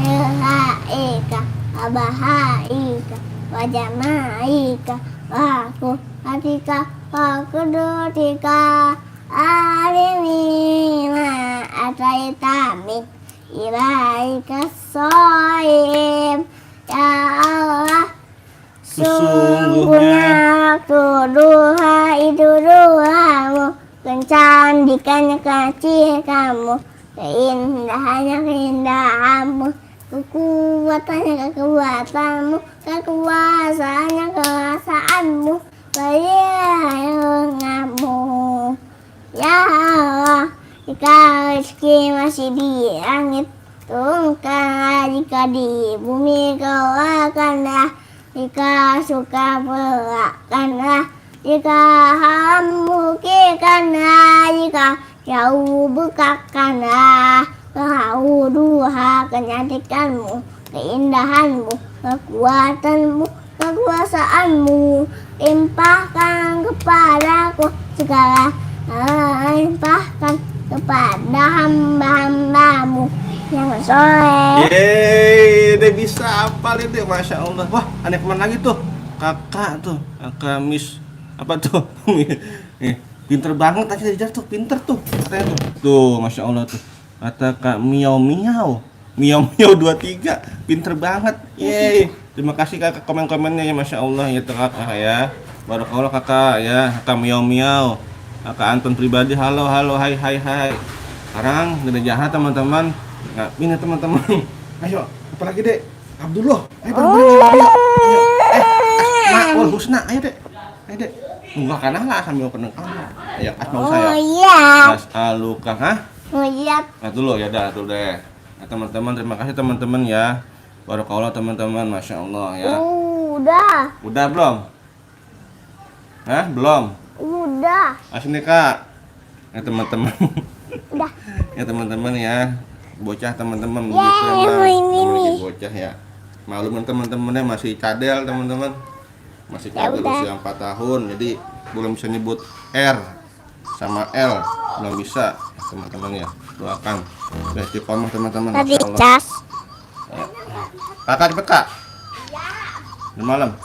Ilaika. Abahaika. Wajamaika. Waku. Hatika. Wakudutika. Alimina ataitami. Ilaika soim. Ya Allah, sungguhnya duha itu duhamu, kecantikannya kecil kamu, keindahannya keindahanmu, kekuatannya kekuatanmu, kekuasaannya kekuasaanmu, bayanganmu. Ya Allah, jika rezeki masih di langit, turunkanlah, jika di bumi kau akanlah, jika suka berakanlah, jika haram mukikanlah, jika jauh bukakanlah, kau duha kecantikanmu, keindahanmu, kekuatanmu, kekuasaanmu, limpahkan kepadaku segala, limpahkan kepada hamba-hambamu yang soleh. Yeay, udah bisa hafal itu, masya Allah. Wah, ada kemana lagi tuh? Kakak tuh, kakak Miss apa tuh? Pinter banget aja dijar tuh, pinter tuh. Katanya tuh. Tuh, masya Allah tuh. Kata Kak Miau 23, pinter banget. Yeay. Terima kasih kakak komen-komennya ya, masya Allah ya kakak ya. Barakallah kakak ya, kakak Miau. Kakak Anton pribadi, halo, hai. Sekarang udah jahat teman-teman. Nggak, ini teman-teman. Ayo, apalagi Dek? Abdullah. Ayo bareng-bareng. Ayo. Asmaul Husna. Ayo Dek. Enggak kan lah sambil penuh. Ayo, Asmaul saya. Iya. As'aluka, hah? Iya. Nah, dulu ya dah, tuh deh. Nah, teman-teman, terima kasih teman-teman ya. Barakallah teman-teman, masya Allah ya. Udah belum? Hah? Belum? Udah. Sini Kak. Ya teman-teman. Udah. Ya teman-teman ya. Bocah teman-teman Ya, ini. bocah ya. Maklum teman-temannya masih cadel teman-teman. Masih cadel usia 4 tahun. Jadi belum bisa nyebut R sama L. Belum bisa teman-teman ya. Doakan. Udah istiqomah teman-teman. Tadi Masya Allah. cas. Ya. Kakak cepet Kak. Di malam.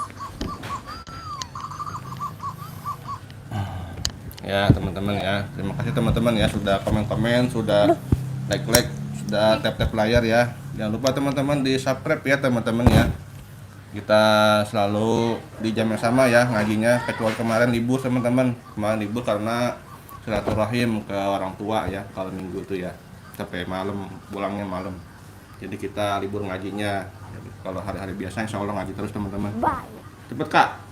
Ya teman-teman ya, terima kasih teman-teman ya sudah komen-komen, sudah like, sudah tap layar ya. Jangan lupa teman-teman di subscribe ya teman-teman ya. Kita selalu di jam yang sama ya ngajinya, kecuali kemarin libur teman-teman. Kemarin libur karena silaturahim ke orang tua ya, kalau minggu itu ya sampai malam, pulangnya malam. Jadi kita libur ngajinya. Jadi, kalau hari-hari biasa insya Allah ngaji terus teman-teman. Cepet Kak.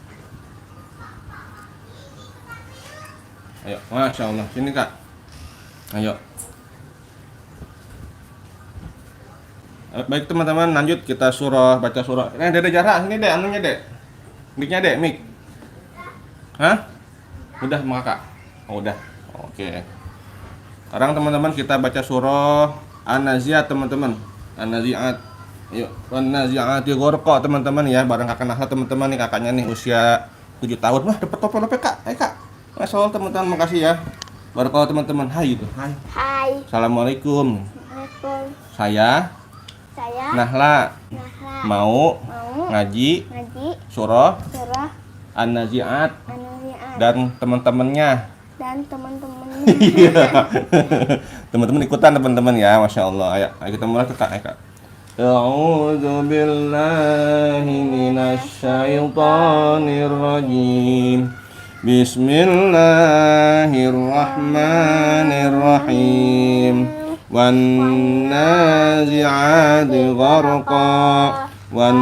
Ayo, masya Allah, sini Kak. Ayo. Baik teman-teman, lanjut kita baca surah. Dede Zahra, sini dek, anunya dek. Mic-nya dek, mic. Hah? Udah sama kakak? Oh, udah. Oke. Sekarang teman-teman kita baca surah An-Nazi'at teman-teman. An-Nazi'at. Yuk, An-Nazi'ati Gharqa teman-teman ya. Bareng kakak Nahla teman-teman nih, kakaknya nih usia 7 tahun. Wah, dapat topel Kak. Hai Kak. Masya Allah teman-teman, makasih ya. Barakallahu teman-teman. Hai itu. Hai. Hai. Assalamualaikum. Assalamualaikum. Saya Saya Nahla mau ngaji surah surah An-Nazi'at An-Nazi'at dan teman-temannya. dan teman-temannya. Iya. Teman-teman ikutan teman-teman ya, Masya Allah. Ayo kita mulai Kak. A'udzu billahi minasyaitonir rajim. Bismillahirrahmanirrahim. Wan nazi'ati gharqa wan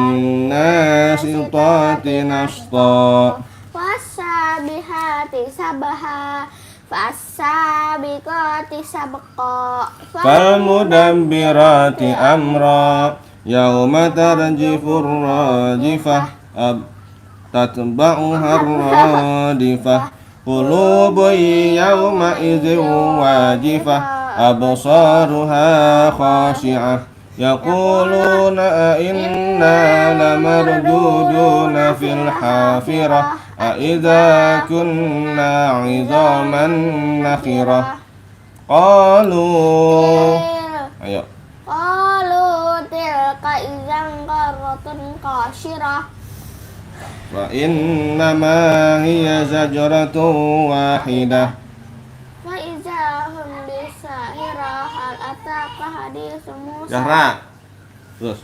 nasitati nashta Wasabihati sabaha fasabiqati sabqa fal mudabbirati amra yauma tarjifur rajifah tatba'uha radifah qulubun yauma idzin wajifah absaruha khashi'ah yaquluna inna lamarduduna fil hafirah aidza kunna 'idzaman nakhirah qalu ayo qalu tilka idzan qarratun qashirah wa innama hiya zajratun wahidah wa idza hum bisahirah hal ataka haditsu Musa. Zahra terus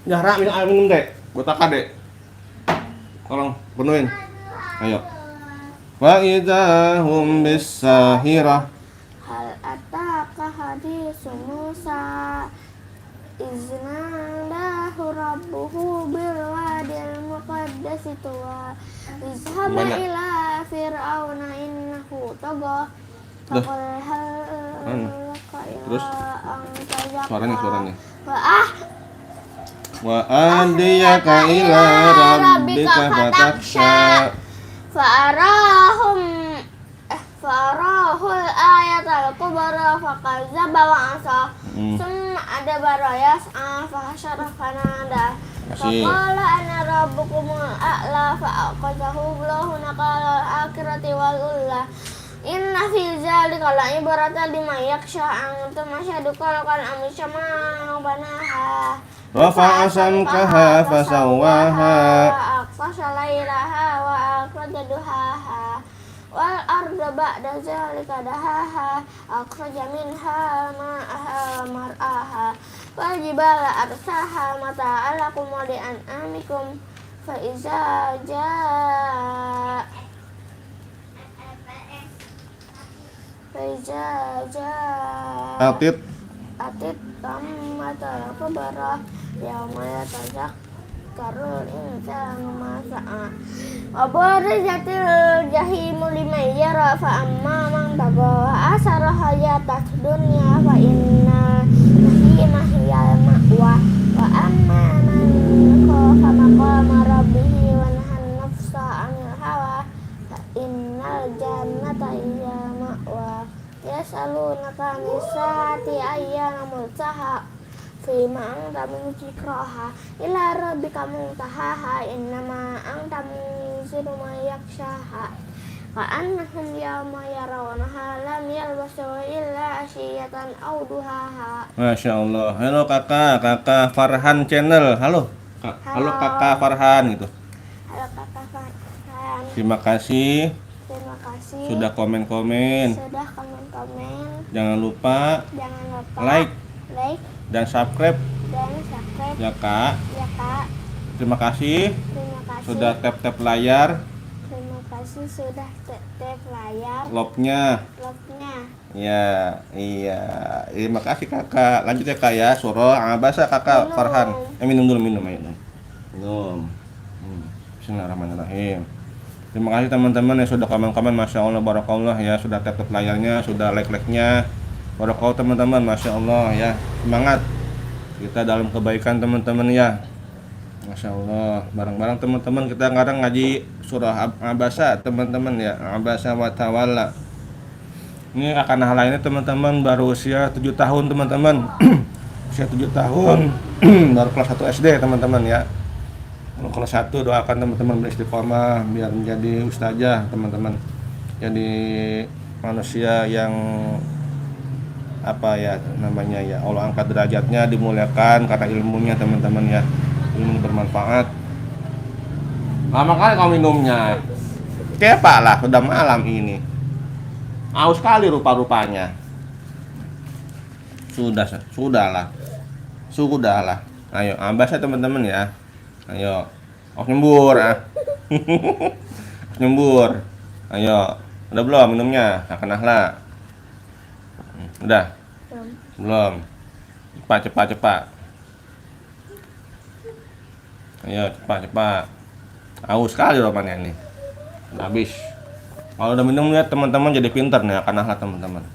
Zahra minum dek buat kakak dek, tolong penuhin. Ayo wa idza hum bisahirah Hal ataka haditsu Musa iznadahu rabbuhu bil wadil muqaddasi tuwa izhab Banyak. ila fir'auna innahu tagha Duh. faqul hal laka Terus? ila an tajaqqa Suaranya. wa Wa adiyaka ila rabbika fatakhsha Fa'arahul ayatal kubra faqadzaba wa asa summa adbara yas'a fahasyara fanada Kasih. faqala ana rabbukumul a'la fa'aqazahu Allahu naqala akhirati wal ula inna fi dzalika la'ibratan liman yakhsha antum masyadu qalqal amsyama banaha rafa'a samkaha fasawwaha aqsha lailaha wa akhraja duhaha wal arda ba'da zalika dahaha akhraja minha ma'aha mar'aha wal jibala arsaha mata'an lakum wa li'an'amikum fa iza jaa atit atit tammatal kubra yauma yatazakkarul insanu ma sa'a wa barizatil jahimu liman yara fa amma man tagha wa asara hayatas dunya fa inna hina hiyal ma'wa wa amma man khafa maqama rabbih wa nahan nafsa 'anil hawa fa innal jannata hiya ma'wa yasalunaka nisati ayyana mursaha fima anta min zikraha ila rabbika muntahaha innama anta munziru man yakhshaha wa annahum yawma yarawnaha lam yalbasu illa ashiyatan aw duhaha. Masya Allah. Halo kakak Farhan channel. Halo kakak Farhan gitu. Halo kakak Farhan. Terima kasih Terima kasih sudah komen-komen. sudah komen-komen. Jangan lupa Jangan lupa like like dan subscribe dan subscribe ya kak. ya kak. Terima kasih Terima kasih sudah tap layar, Terima kasih sudah tap layar love-nya. love-nya. Ya, iya. Terima kasih kakak. Lanjut ya kak ya. Surah Abasa kakak Minum. Farhan. Minum dulu minum. Minum. Bismillahirrahmanirrahim. Terima kasih teman-teman yang sudah komen-komen, Masya Allah, barakallah ya, sudah tap layarnya, sudah like-nya, barakallah teman-teman, Masya Allah ya, semangat. kita dalam kebaikan teman-teman ya. Masya Allah, bareng-bareng teman-teman kita kadang ngaji surah Abasa teman-teman ya, Abasa wa Tawalla. Ini akan hal ini teman-teman baru usia 7 tahun teman-teman. Usia 7 tahun baru kelas 1 SD teman-teman ya. Kalau kelas 1 doakan teman-teman beristiqomah biar menjadi ustazah teman-teman. Jadi manusia yang apa ya namanya ya, Allah angkat derajatnya, dimuliakan karena ilmunya teman-teman ya. Ilmu bermanfaat. Lama kali kau minumnya. Kepa lah, sudah malam ini. Aus sekali rupa-rupanya. Sudahlah. Ayo, ambas ya teman-teman ya. Ayo. Nyembur ah. Nyembur. Ayo. Udah belum minumnya? Lah. Udah. Belum. Cepat. Ayo cepat. Aus sekali rupanya ini. Udah habis. Kalau udah minum ya teman-teman jadi pintar nih akan ahla teman-teman.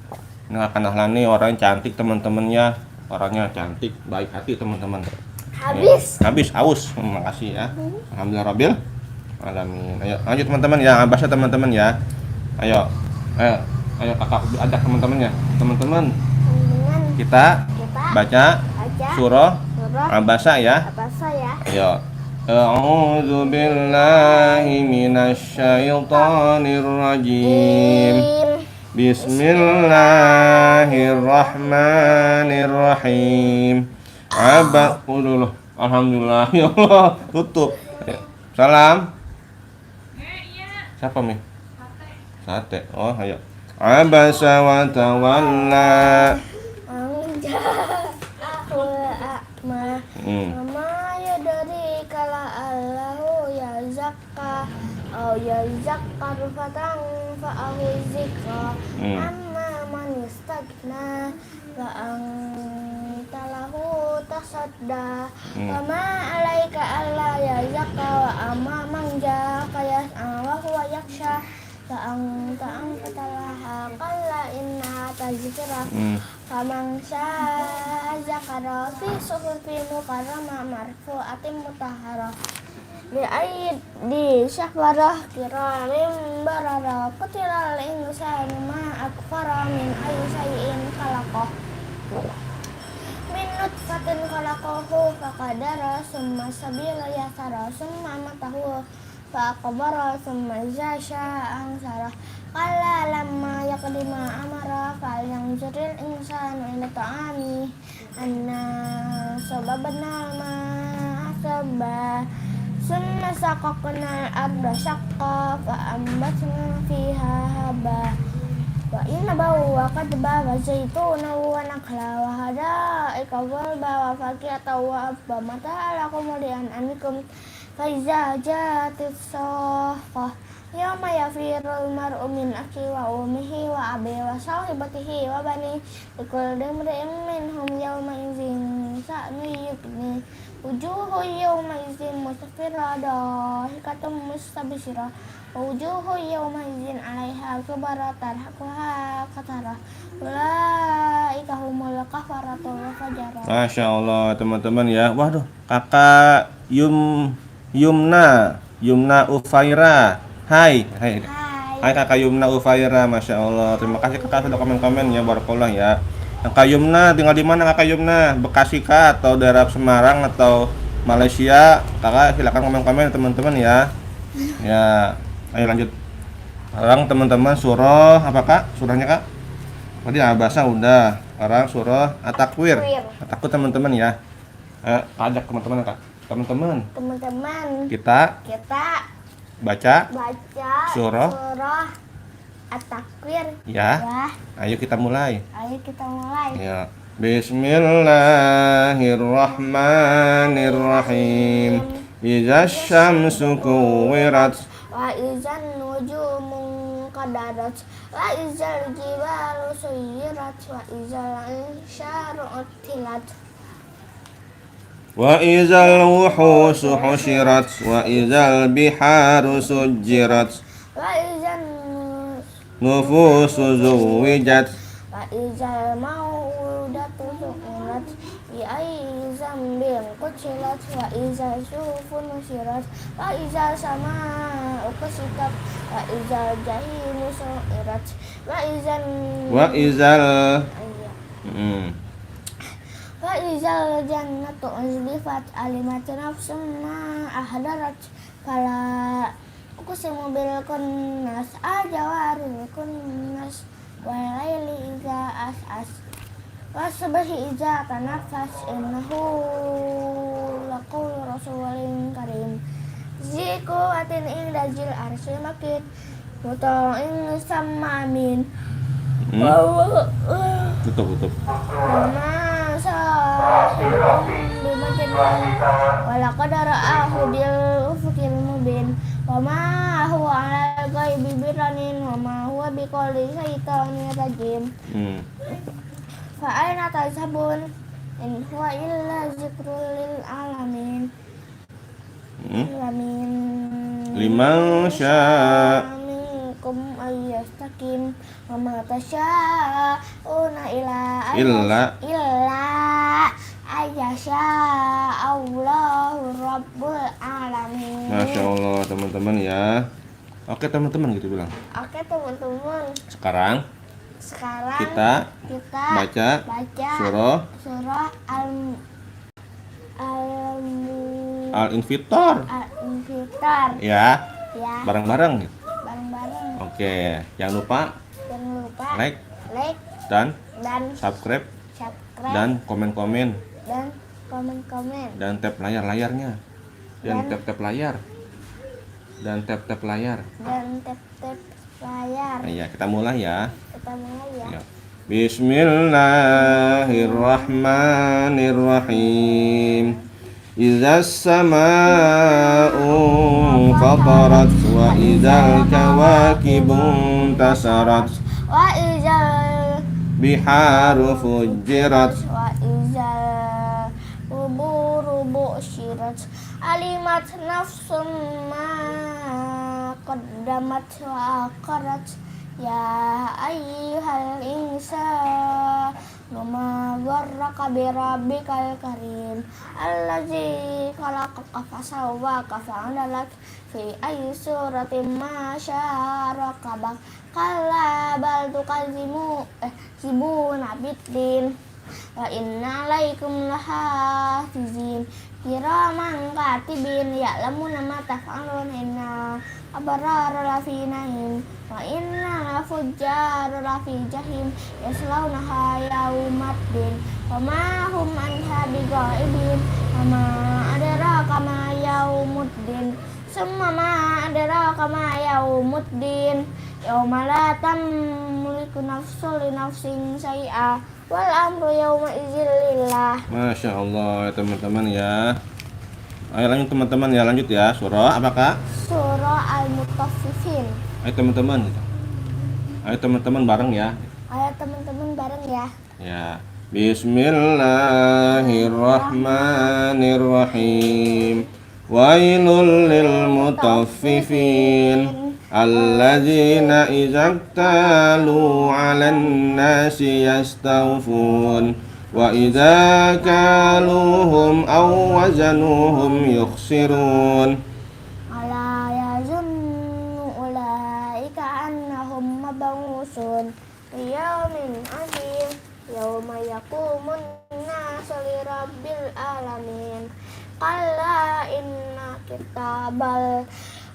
Ini akan ahla nih orangnya cantik teman-temannya. Orangnya cantik, baik hati teman-teman. Habis aus. Makasih ya. Alhamdulillah Rabbil alamin. Ayo lanjut teman-teman ya. Abasnya teman-teman ya. Ayo kakak ajak teman-temannya. Teman-teman kita baca surah Abasa ya. Ayo. A'udzu billahi minasy syaithanir rajim. Bismillahirrahmanirrahim. Alhamdulillah ya Allah. Tutup. Ayo. Salam. Siapa Mi? Sate. Oh, ayo. Abasa wa tawalla. Yazakkar fatanfa'ahu dzikra amma man istagna wa anta lahu tasadda wa ma 'alaika alla yazakka wa amma man ja'aka yas'a wa huwa yakhsha fa anta anfatalaha qalla inna tazkira faman syaa zakara fi suhufin mukarramah marfu'atin mutahharah di syahwarah kiramin barara kutilal insanu ma akfara min ayyi syai'in khalaqah min nutfatin khalaqahu faqadara summa sabila yasara summa matahu faqbara summa zasha ansara qala lamma yaqdima amara fal yanzuril insanu ila ta'ami anna sababna ma sabba summa saqaqna al-arda shaqqa fa'ambatna fiha habba wa inna bawa qadba wa zaituna wa nakhla wa hadaika ghalba wa fakihata wa abba mata lakum li an'amikum fa iza ja'atis saffah yawma yafirul mar'u min akhi wa ummihi wa abi wa sahibatihi wa bani likulli imri'in minhum yawma idzin sha'nu yughni wujuhu yawma idzin musfirah dahikatum mustabshirah wa wujuhu yawma idzin 'alaiha ghabarah tarhaquha qatarah ulaika humul kafaratul fajarah. Masya Allah teman-teman ya. Waduh, kakak Yumna Ufaira. Hai kakak Yumna Ufaira, Masya Allah. Terima kasih kakak sudah komen-komen ya, barakallah ya. Kakak Yumna tinggal di mana kakak Yumna? Bekasi kah atau daerah Semarang atau Malaysia? Kakak silakan komen-komen teman-teman ya. Ya, ayo lanjut. Sekarang teman-teman surah apa kak? Surahnya kak? Tadi Abasa udah. Sekarang surah At-Takwir. At-Takwir teman-teman ya. Ajak teman-teman kak. Teman-teman. Kita baca surah At-Takwir ya. Ayo kita mulai. Ya. Bismillahirrahmanirrahim. Idza syamsu kuwirat wa idzan nujumu qadarat wa idzal jibalu suyirat wa idzal insyaru utilat wa idzal wuhusu husyirat wa idzal biharu sujjirat wa idzan nufusu zuwijat wa idzal mau'udatu su'ilat bi ayyi zambil qucilat wa iza sufun nusirat wa iza sama'u kushitat wa iza jahimu su'irat wa izan Wa izal. Iya. Hmm. Wa izal jannatu uzlifat alimat nafsum ma ahdarat fala uqsimu bil kunnas ajawaril kunnas walaili iza as'as wasubhi iza tanafas innahu laqul rasulin karim ziku atin inda jil arsyil makin muta'in sama amin Tutup. Mama sahibukum bimakin walaqad ra'ahu bil ufukil mubin wa ma huwa 'alal ghaibi biranin wa ma huwa biqauli syaitanir rajim fa aina tazhabun in huwa illa zikrul lil alamin alamin Liman syaa minkum ayyastakim wa ma tasyauna Illa. ayyasha Allahu rabbul alamin. Masya Allah teman-teman ya. Oke teman-teman gitu bilang. Oke teman-teman, Sekarang kita baca surah Al-Infitar Al-Infitar ya, ya, bareng-bareng gitu. bareng-bareng. Oke, jangan lupa Jangan lupa like like dan dan subscribe subscribe dan komen-komen dan komen-komen dan tap layar-layarnya dan Dan- tap-tap layar dan tap-tap layar. dan tap-tap layar. Nah, ya, kita mulai ya. Kita mulai ya. Ya. Bismillahirrahmanirrahim. Izas sama'u fatarat wa izal kawakibun tasarat Wa izal biharu fujirat wa izal kuburu bu'syirat alimat nafsum ma qaddamat wa akharat ya ayyuhal insan ma gharraka bi rabbikal karim allazi khalaqaka fasawwaka fa'adalak fi ayyi suratin ma syaa rakabak kalla bal tukazibuna biddin wa inna alaikum lahafizin kiraman katibin ya'lamuna ma taf'alun inna abrara lafi na'im wa inna fujjara lafi jahim yaslaunaha yaumaddin wa ma hum anha bighaibin wa ma adraka ma yaumuddin summa ma adraka ma yaumuddin yauma la tamliku nafsun li nafsin syai'a wal amru yauma idzin lillah. Masya Allah ya teman-teman ya. Ayo lanjut teman-teman ya, lanjut ya. Surah apakah? Surah Al-Mutaffifin. Ayo teman-teman gitu. Ayo teman-teman bareng ya. Ayo teman-teman bareng ya. Ya. Bismillahirrahmanirrahim. Wailul lil mutaffifin alladzina idza talu 'alan nasi yastawfun wa idza kaluhum aw wazanuhum yukhsirun. Ala yazunnu ulaika annahum mab'usun liyaumin azim yauma yaqumun nasu lirabbil alamin qalla inna kitabal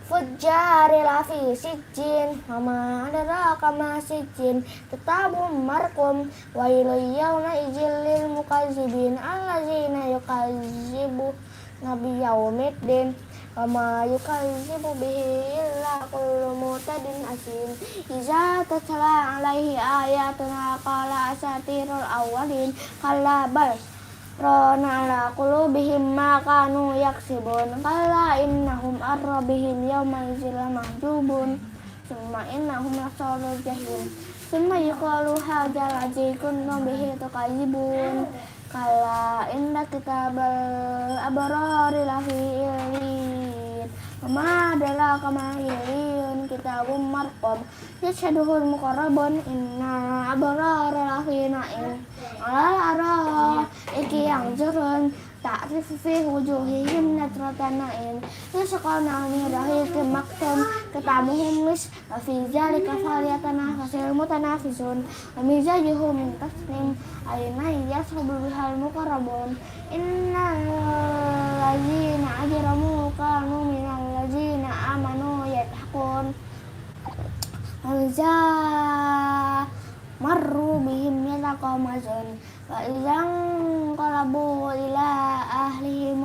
fujjari lafi sijjin wa ma adraka ma sijjin kitabun marqum wailul yawma idzil lil mukazzibin allazina yukazzibu nabi yaumiddin wa ma yukazzibu bihi illa kullu mutadin asim iza tatla alaihi ayatuna qala asatirul awwalin kalla bal rana ala qulubihim ma kanu yaksibun qala innahum arrabihim yawma idzil mahjubun summa innahum lasalul jahim summa yuqalu hadzal ladzi kuntum bihi tukadzibun qala inna kitabal abrari lafi illin ma adraka ma illin kitabun marqum yashhaduhul muqarrabun inna abrara lafi na'im ala ara iki yang jurun ta'rifu fi wujuhihim nadratan na'im yusqawna min rahiqin maktum kitamuhum misk wa fi dzalika falyatanafasul mutanafisun wa mizajuhu min tasnim ayna yasrabu bihal muqarrabun innal ladzina ajramu kanu minal ladzina amanu yadhakun Alza marru bihim yataqamazun wa idzan qalabu ila ahlihim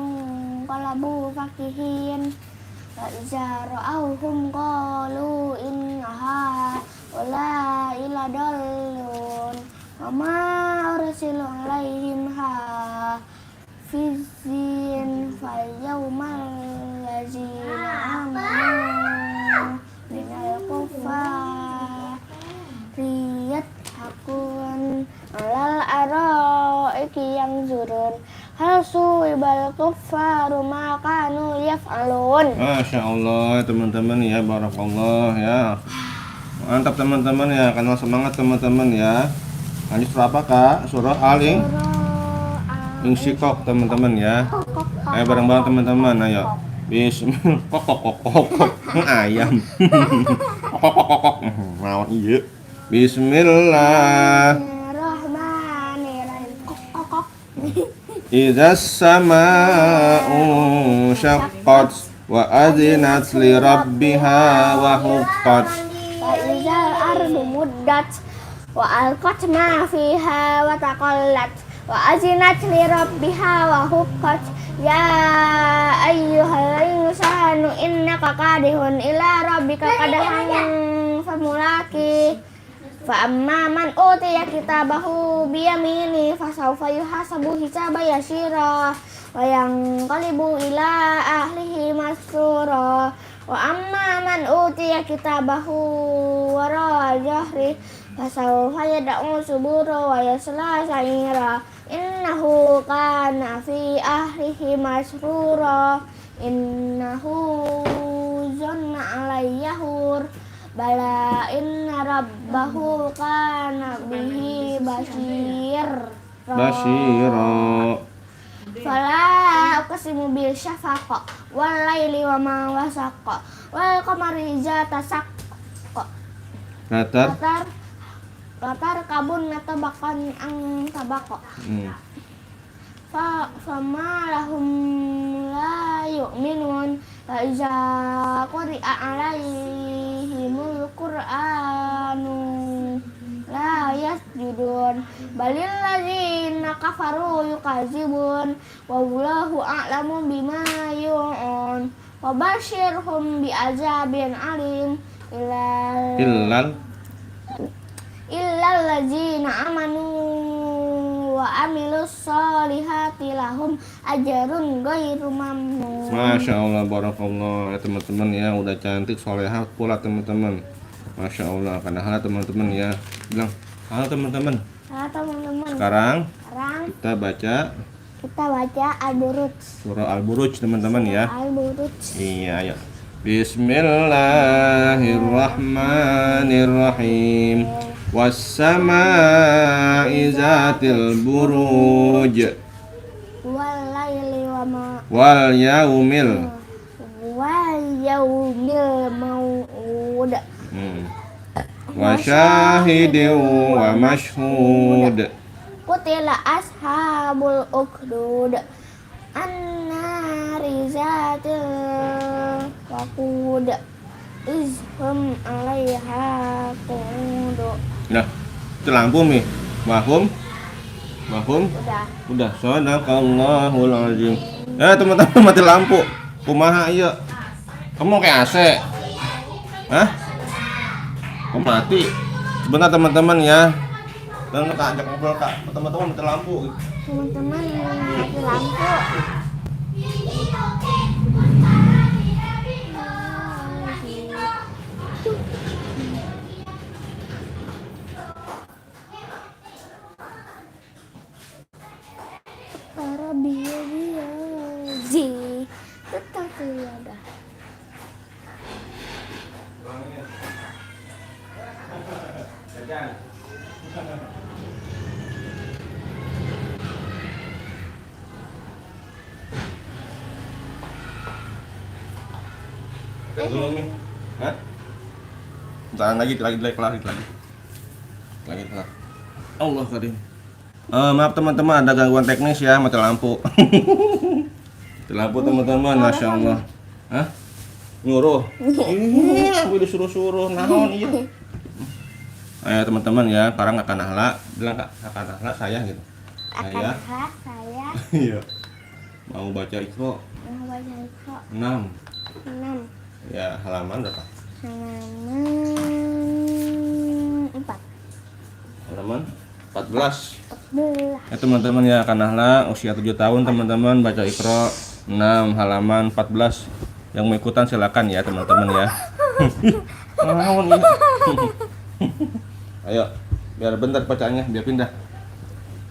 qalabu fakihin wa idza ra'awhum qalu innaha wala ila dallun wa ma ursilu alaihim hafizin fal yawmal ladzina amanu minal kufariyat hakun alal araiki yang zurun hal suibal kufaru makanu yaf'alun. Masya Allah teman-teman ya, barakallah ya, mantap teman-teman ya, karena semangat teman-teman ya. Lanjut surah apa kak? Surah Al-Insyiqaq teman-teman ya. Ayo bareng-bareng teman-teman, ayo. Bismillah. Ayam. Mau iya. Bismillah. Idzas samaa'u syaqqat wa adzinat li rabbiha wa huqqat. Wa idzal ardu muddat wa alqat ma fiha wa taqallat wa azinat li rabbiha wa huqqat ya ayyuhal insanu innaka kadihun ila rabbika kadahan famulaki fa amma man utiya kitabahu biyamini fasawfa yuhasabu hisaban yasira wa yanqalibu ila ahlihi masrura wa amma man utiya kitabahu wara jahri fasawfa yad'u subura wa yasla sa'ira innahu kana fi ahlihi masrura innahu zanna alayyahur bala inna rabbahu kana bihi Basyira. fala uqsimu bil syafaqa wal laili wa ma wasaqa wal qamari idza tasaqqa latar kabun natabakan ang tabaqqa fama lahum la yu'minun wa iza quri'a alaihimul qur'anu la yasjudun balil ladzina kafaru yukazibun wallahu a'lamu bima yu'un wa basyirhum bi'adzabin alim illal ladzina amanu wa amilus solihati lahum ajrun ghairu mamnun. Masya Allah, barakallah ya teman-teman ya, udah cantik solehah pula teman-teman. Masya Allah, karena hal teman-teman ya, bilang halo teman-teman. Halo teman-teman. Sekarang kita baca Al-Buruj. Surah Al-Buruj teman-teman ya. Al-Buruj. Iya, ayo. Bismillahirrahmanirrahim. Was-samaa'i zatil buruj Wal laili wal yaumil mau'ud wa syahidin wa mashhud. Qutila ashabul ukhdud annari zatil waqud izhum alaiha qu'ud. Nah, itu lampu nih. Mahum. Udah. Sadaqallahul azim. Teman-teman mati lampu. Kumaha ieu? Kamu kayak AC. Hah? Kamu mati. Sebentar teman-teman ya. Dan Kak ajak ngobrol Kak. Teman-teman mati lampu. Teman-teman mati lampu. Tetap ada. Yang dulu nih. Hah? Jangan lagi kelar. Allah karim. Maaf teman-teman, ada gangguan teknis ya, mati lampu. Mati lampu teman-teman, masya Allah. Hah? Nyuruh? Iya, aku disuruh-suruh, naon iya. Ayo teman-teman ya, sekarang akan Nahla, bilang akan Nahla saya gitu. Saya. Iya. Mau baca Iqra. Mau baca Iqra 6. 6. Ya, halaman berapa? Halaman 4. Halaman 14. 14. Ya teman-teman ya, akan Nahla usia 7 tahun teman-teman, baca Iqra 6 halaman 14. Yang mau ikutan silakan ya teman-teman ya. Naon iya. Ayo, biar bentar bacaannya, biar pindah.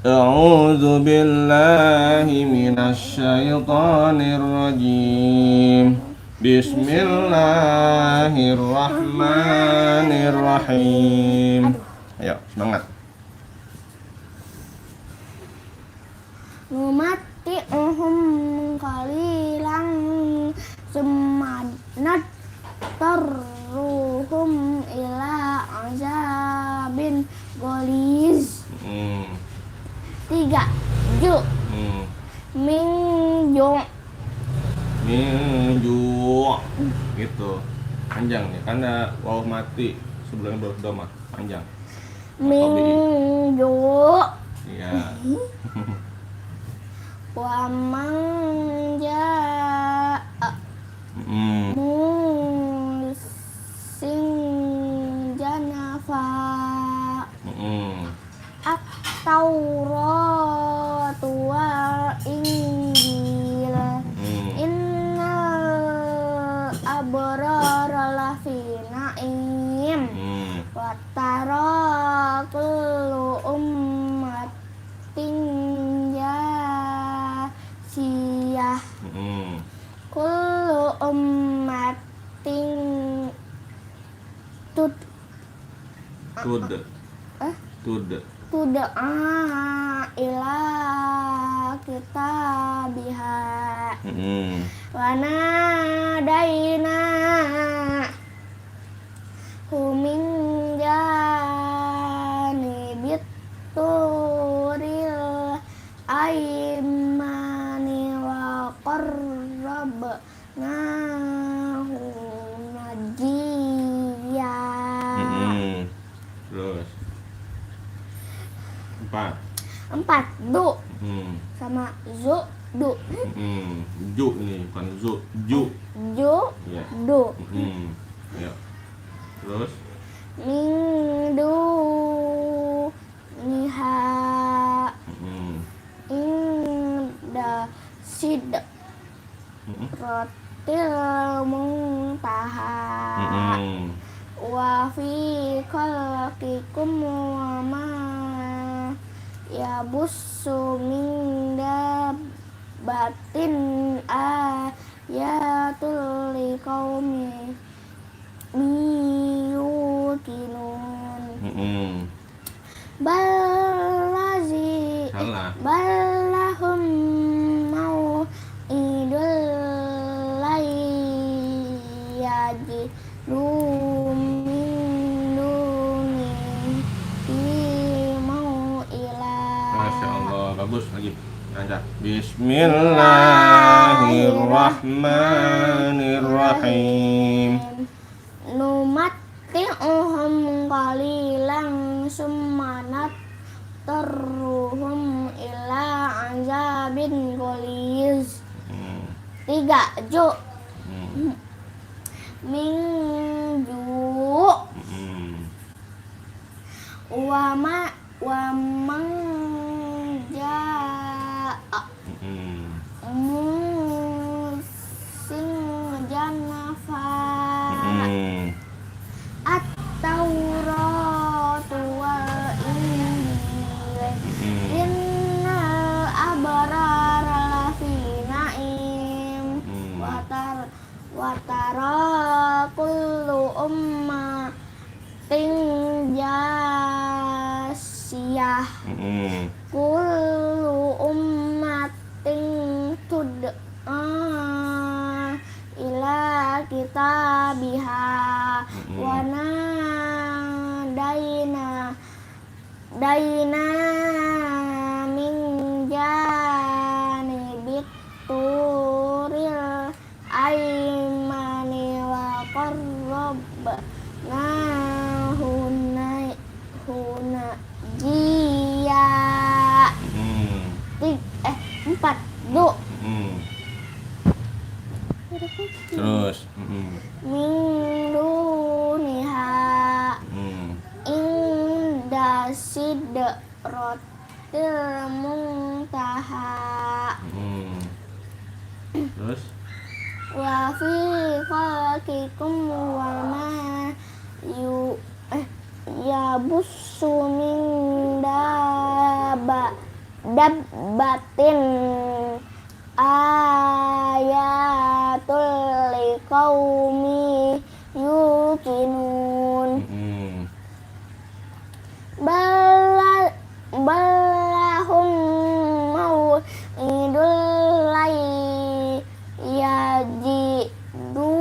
A'udzu billahi minasyaitonir rajim. Bismillahirrahmanirrahim. Ayo, semangat. Numatti'uhum qalilan summa tarruhum ila azabin goliz. 3. Ju Mingju gitu. Panjang nih, karena waw mati sebelum berdoma panjang. Mingju Iya. wa manja musing janafa Taurat wal Injil innal abrara lafi na'im wa tara kullu ummatin jasiyah kullu ummatin tud'a ila kitabiha wa nadaina min janibit turil aimani wa qarrabnahu najiya. Terus 4 Du sama zu du. Ju ini bukan zu, ju. Ya. Du. Ya. Terus Mingdu niha inda sid rotil muntaha wa fi khalqikum wa ma yabussu min dabbatin ayatul liqaumi yuqinun. Ballahum mau'idul layyajidu min dunihi mau'ila. Masya Allah, bagus lagi. Lanjut. Bismillahirrahmanirrahim. Numatti'uhum qalilan summa nattarruhum ila azabin goliz. 3. Ju Mingju wa manja musing janafa At-Taurat wal Injil innal abrara lafi na'im wa tara kullu ummatin jasiyah biha wa nadaina min janibit turil aimani wa qarrabnahu jiya. 4 du Terus. min duniha inda sidratil muntaha. Terus. Wa fi khalqikum wa ma yabussu min dabbatin ayatul liqaumi yuqinun. Balahum mau'idul yajidu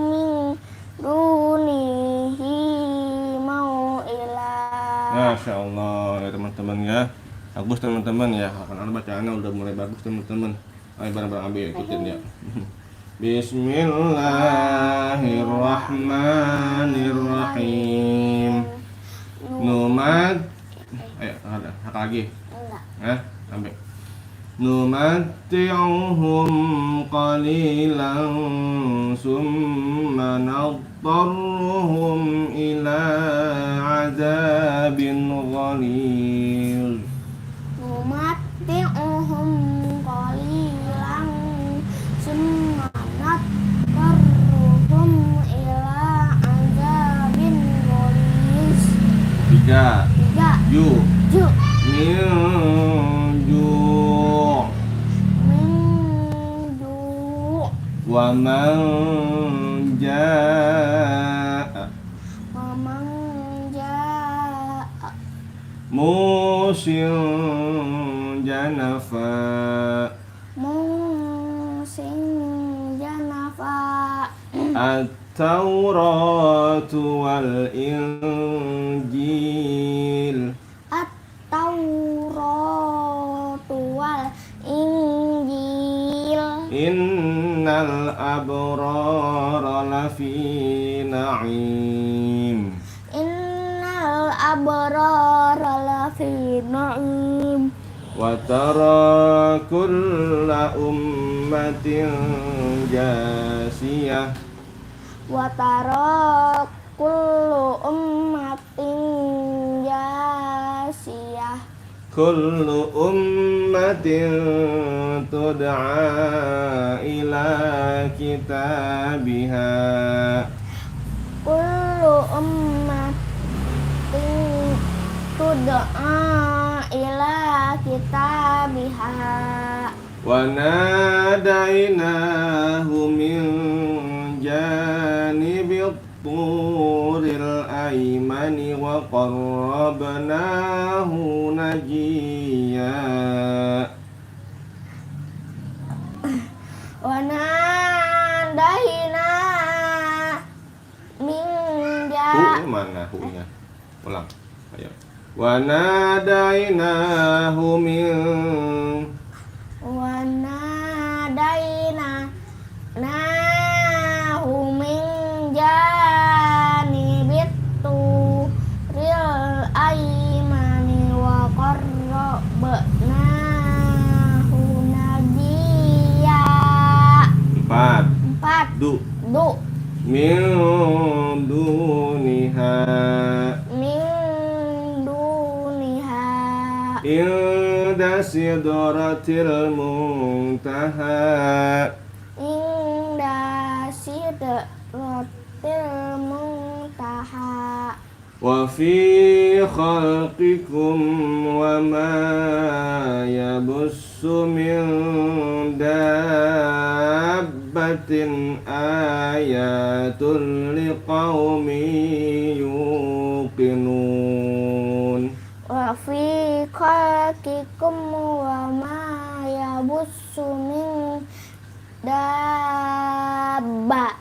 min dunihi mau'ila. Masya Allah ya teman-teman ya. Bagus teman-teman ya. Akan bacaannya udah mulai bagus teman-teman. Ayo bareng-bareng ambil ikutin ya. Bismillahirrahmanirrahim. Ayo hak lagi. Ambil. Numatti'uhum qalilan summa nadtarruhum ila azabin ghalidh. Numatti'uhum qalilan summa nadtarruhum ila azabin ghalidh. 3 Ju min ju wa man jaa musin janafa at-tauratu wal injil innal abrara lafi na'im. Wa tara kulla ummatin jasiyah. Kullu ummatin tud'a ila kitabiha. Kullu ummatin tud'a ila kitabiha. Wa nadainahu min janibit turil aimani wa qarrabnahu najiya. Wa nadaina min mana hu-nya? Ulang. Ayo. Wa nadainahu min janibit turil aimani wa qarrabnahu najiya. 4 Du min duniha inda sidratil muntaha. Wa fi khalqikum wa ma yabussu min dabbatin ayatul liqaumin yuqinun. Wa fi khalqikum wa ma yabussu min dabbatin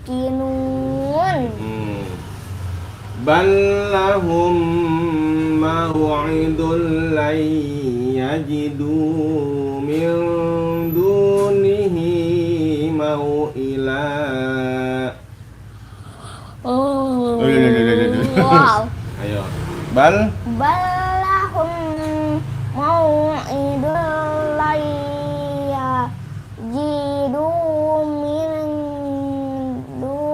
yuqinun. Bal lahum maw'idun lan yajidu min dunihi maw'ila. Wow. Ayo. Bal Balahum mau'idul layya jidu min dunihi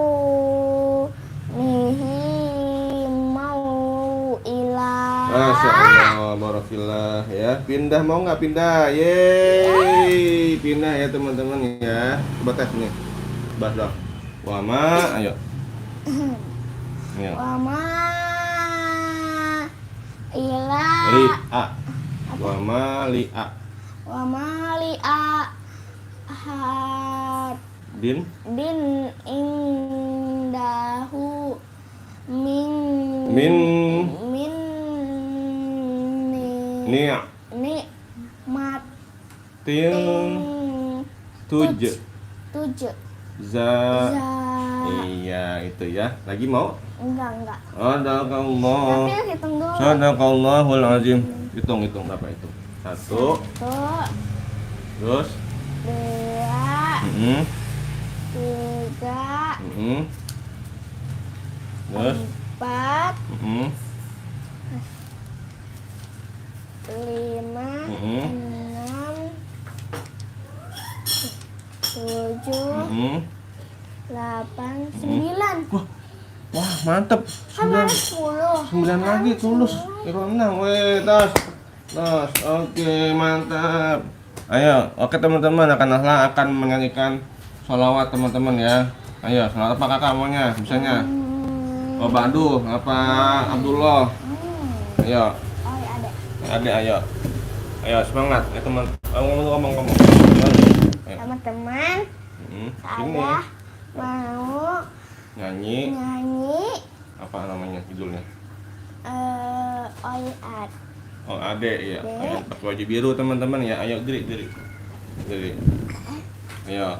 mau'ila. Masya Allah, barakillah ya. Pindah mau nggak pindah? Yeay, pindah ya teman-teman ya. Coba tes nih. Bahas dong. Wama, ayo. Ayo. Wama ila Li'a. Wama li'a. wama li'a had Din din indahu min min min ni'matin tuj tuj za. za Iya, itu ya. Lagi mau? enggak Sadaqallah. tapi hitung dulu. Sadaqallahul azim. Hitung berapa itu? 1, 1 terus 2 3 terus 4 mm, 5 mm, 6 7 mm. 8 9. Wah, mantep. Kan ada 10. 9 lagi tulus. Ikhwan menang. Weh, tas. Oke, mantap. Ayo, oke teman-teman, akan menyanyikan sholawat teman-teman ya. Ayo, sholawat apa kakak maunya? Bisanya? Oh, Badu, apa Abdullah? Ayo, Oh ya ada. adik, ayo. Ayo, semangat ya teman. Ngomong. Ayo. Teman-teman, Sini. saya mau Nyanyi. nyanyi Apa namanya judulnya? Oyat. Oh, adek ya. Adek. Ayo, pakai baju biru teman-teman ya. Ayo, diri. Ayo.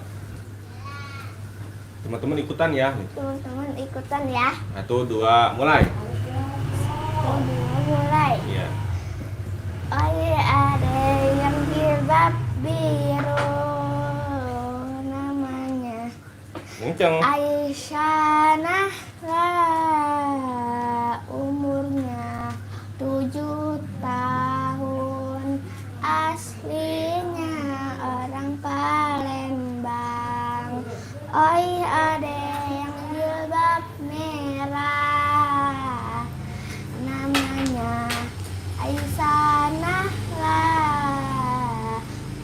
Teman-teman ikutan ya. Teman-teman ikutan ya. 1, 2, mulai. Mulai. Iya. Ada yang jilbab biru, namanya Kenceng. Aisyah. Umurnya 7 tahun, aslinya orang Palembang. Oi, ada yang jilbab merah, namanya Aisyah.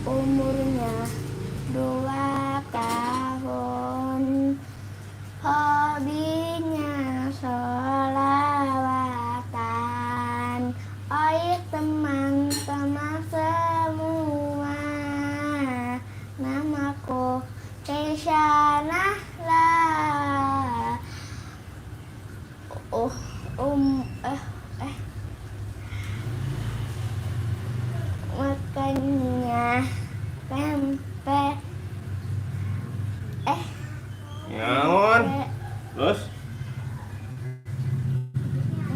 Umurnya 2 tahun, hobinya sholawatan. Oi teman-teman semua, namaku Keishanah lah. Makanya pempek Naon? Terus?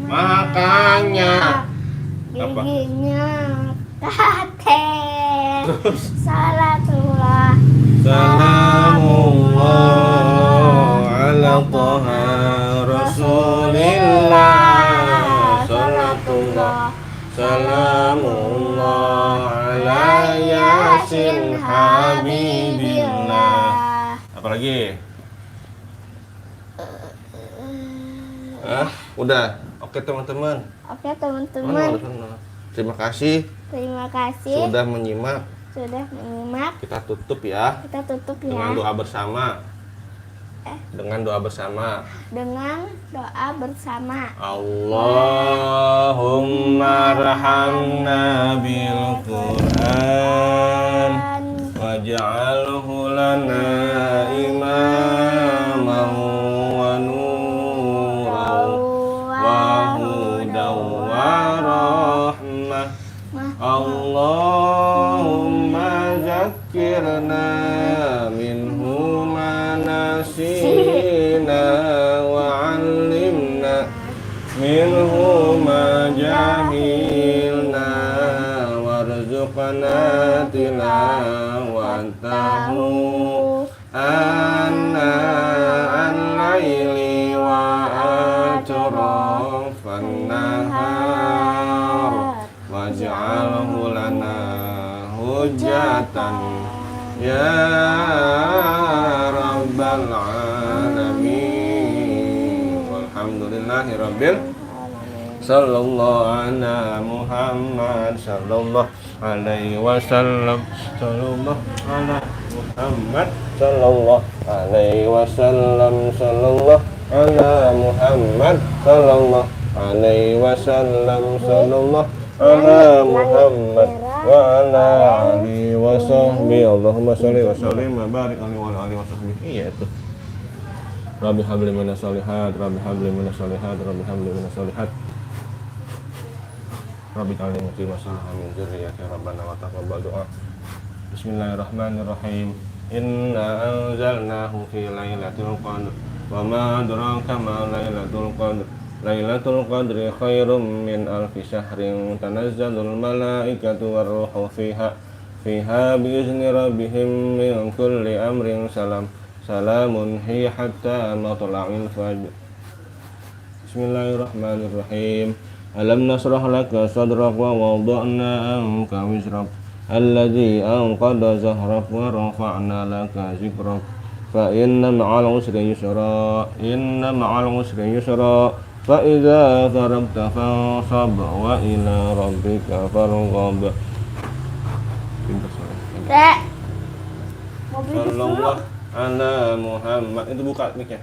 Makanya. Apa? giginya kate. Salatullah Salamullah ala Taha Rasulillah. Salatullah Salamullah ala Yasin Habibillah. Apa lagi? Udah. Oke teman-teman. Oke teman-teman, Terima kasih terima kasih sudah menyimak. sudah menyimak. Kita tutup ya Kita tutup dengan ya doa bersama. Dengan doa bersama. dengan doa bersama. Allahumma rahamna bil Qur'an waj'alhu lana imaman wa nuran wa hudan wa rahmah. Allahumma zakkirna minhu ma nasina minhuma jahilna warzuqna tilawatahu anna al-laili wa atrafan nahar waj'alhu lana hujatan ya rabbal alamin walhamdulillahi rabbil sallallahu ala Muhammad sallallahu alaihi wasallam sallallahu ala Muhammad sallallahu alaihi wasallam sallallahu ala Muhammad sallallahu alaihi wasallam sallallahu ala Muhammad wa ala alihi wa sahbihi Allahumma sholli wa sallim wa barik alaihi wa ala alihi wa sahbihi. Iya itu. Rabbi habli minas sholihat, Rabbi habli minas sholihat, Rabbi habli minas sholihat. Rabbi ta'ala muqim masalah min dzurriyyati rabbana wa taqabbal du'a. Bismillahirrahmanirrahim. Inna anzalnahu fi lailatul qadr wa ma adraka ma lailatul qadr. Lailatul qadri khairum min alfi syahrin tanazzalul malaikatu warruhu fiha biizni rabbihim min kulli amrin salamun hiya hatta matla'il fajr. Bismillahirrahmanirrahim. Alam nasrah laka sadrak wa wada'na anka wizrak alladzi anqadha zahrak wa rafa'na laka zikrak fa inna ma'al usri yusra fa idza faragta fansab wa ila rabbika farghab. Dek, mau beli Sallallahu ala Muhammad. Itu buka mic-nya.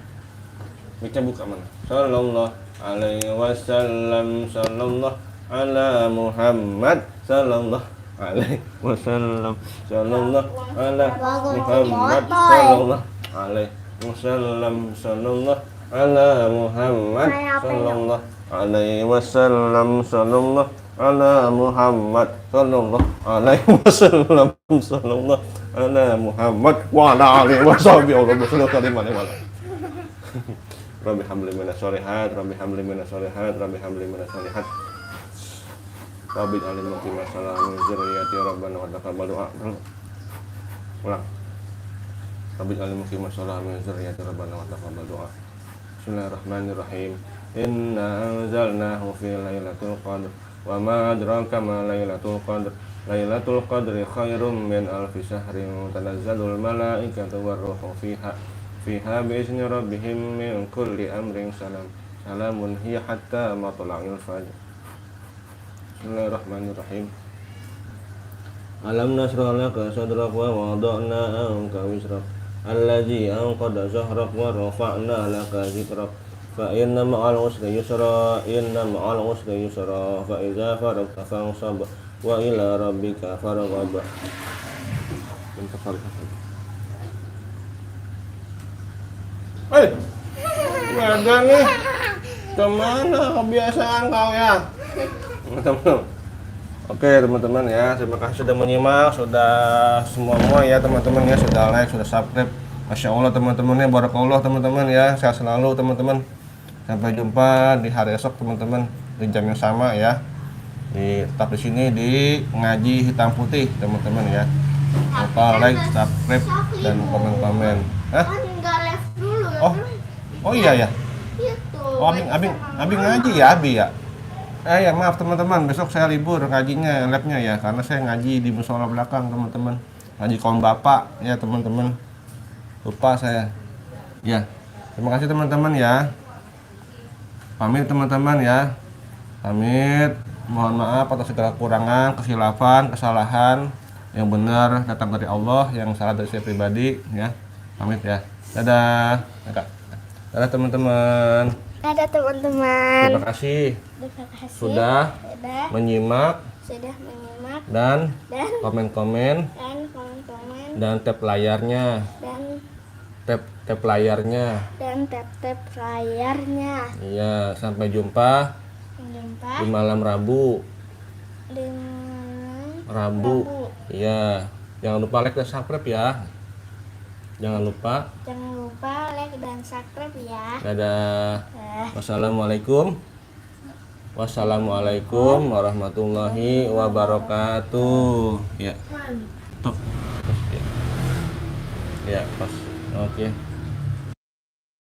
Mic-nya buka mana? Sallallahu alaihi wasallam sallallahu ala Muhammad sallallahu alaihi wasallam sallallahu ala Muhammad sallallahu alaihi wasallam sallallahu ala Muhammad sallallahu alaihi wasallam sallallahu ala Muhammad sallallahu alaihi wasallam sallallahu ala Muhammad wa ala alihi washabihi Allahumma shalli ala Muhammad. Rabbi hamli minas sholihat, Rabbi hamli minas sholihat, Rabbi hamli minas sholihat. Rabbi alim muqim masalah min dzurriyyati rabbana wa taqabbal du'a. Ulang. Rabbi alim muqim masalah min dzurriyyati rabbana wa taqabbal du'a. Bismillahirrahmanirrahim. Inna anzalnahu fi lailatul qadr wa ma adraka ma lailatul qadr. Lailatul qadri khairum min alfi syahrin tanazzalul malaikatu warruhu fiha biizni rabbihim min kulli amrin salamun hiya hatta matla'il fajr. Bismillahirrahmanirrahim. Alam nasrah laka sadrak wa wada'na anka wizrak alladzi anqadha zahrak wa rafa'na laka zikrak fa inna ma'al usri yusra fa idza faragta fansab wa ila rabbika farghab. Hei, nggak ada nih. Kemana kebiasaan kau ya? Teman-teman. Oke teman-teman ya, terima kasih sudah menyimak, sudah semua ya teman-teman ya, sudah like, sudah subscribe. Masya Allah teman-teman ya, barakallah teman-teman ya, sehat selalu teman-teman. Sampai jumpa di hari esok teman-teman di jam yang sama ya. Tetap di sini di Ngaji Hitam Putih teman-teman ya. Lupa like, subscribe dan komen-komen. Hah? Oh iya ya. Oh abing ngaji ya Abi ya. Ya maaf teman-teman, besok saya libur ngajinya, labnya ya, karena saya ngaji di musola belakang teman-teman. Ngaji kaum bapak ya teman-teman. Lupa saya. Ya. Terima kasih teman-teman ya. Pamit teman-teman ya. Pamit. Mohon maaf atas segala kekurangan, kesilapan, kesalahan. Yang benar datang dari Allah, yang salah dari saya pribadi ya. Pamit ya. Dadah. Dadah teman-teman. Dadah teman-teman. Terima kasih sudah menyimak dan komen-komen dan tap layarnya tap layarnya. Iya, sampai jumpa di malam Rabu. Iya, jangan lupa like dan subscribe ya. Jangan lupa like dan subscribe ya. Dadah. Wassalamualaikum Wassalamualaikum warahmatullahi wabarakatuh. Ya. Tuh. Ya, pas. Oke.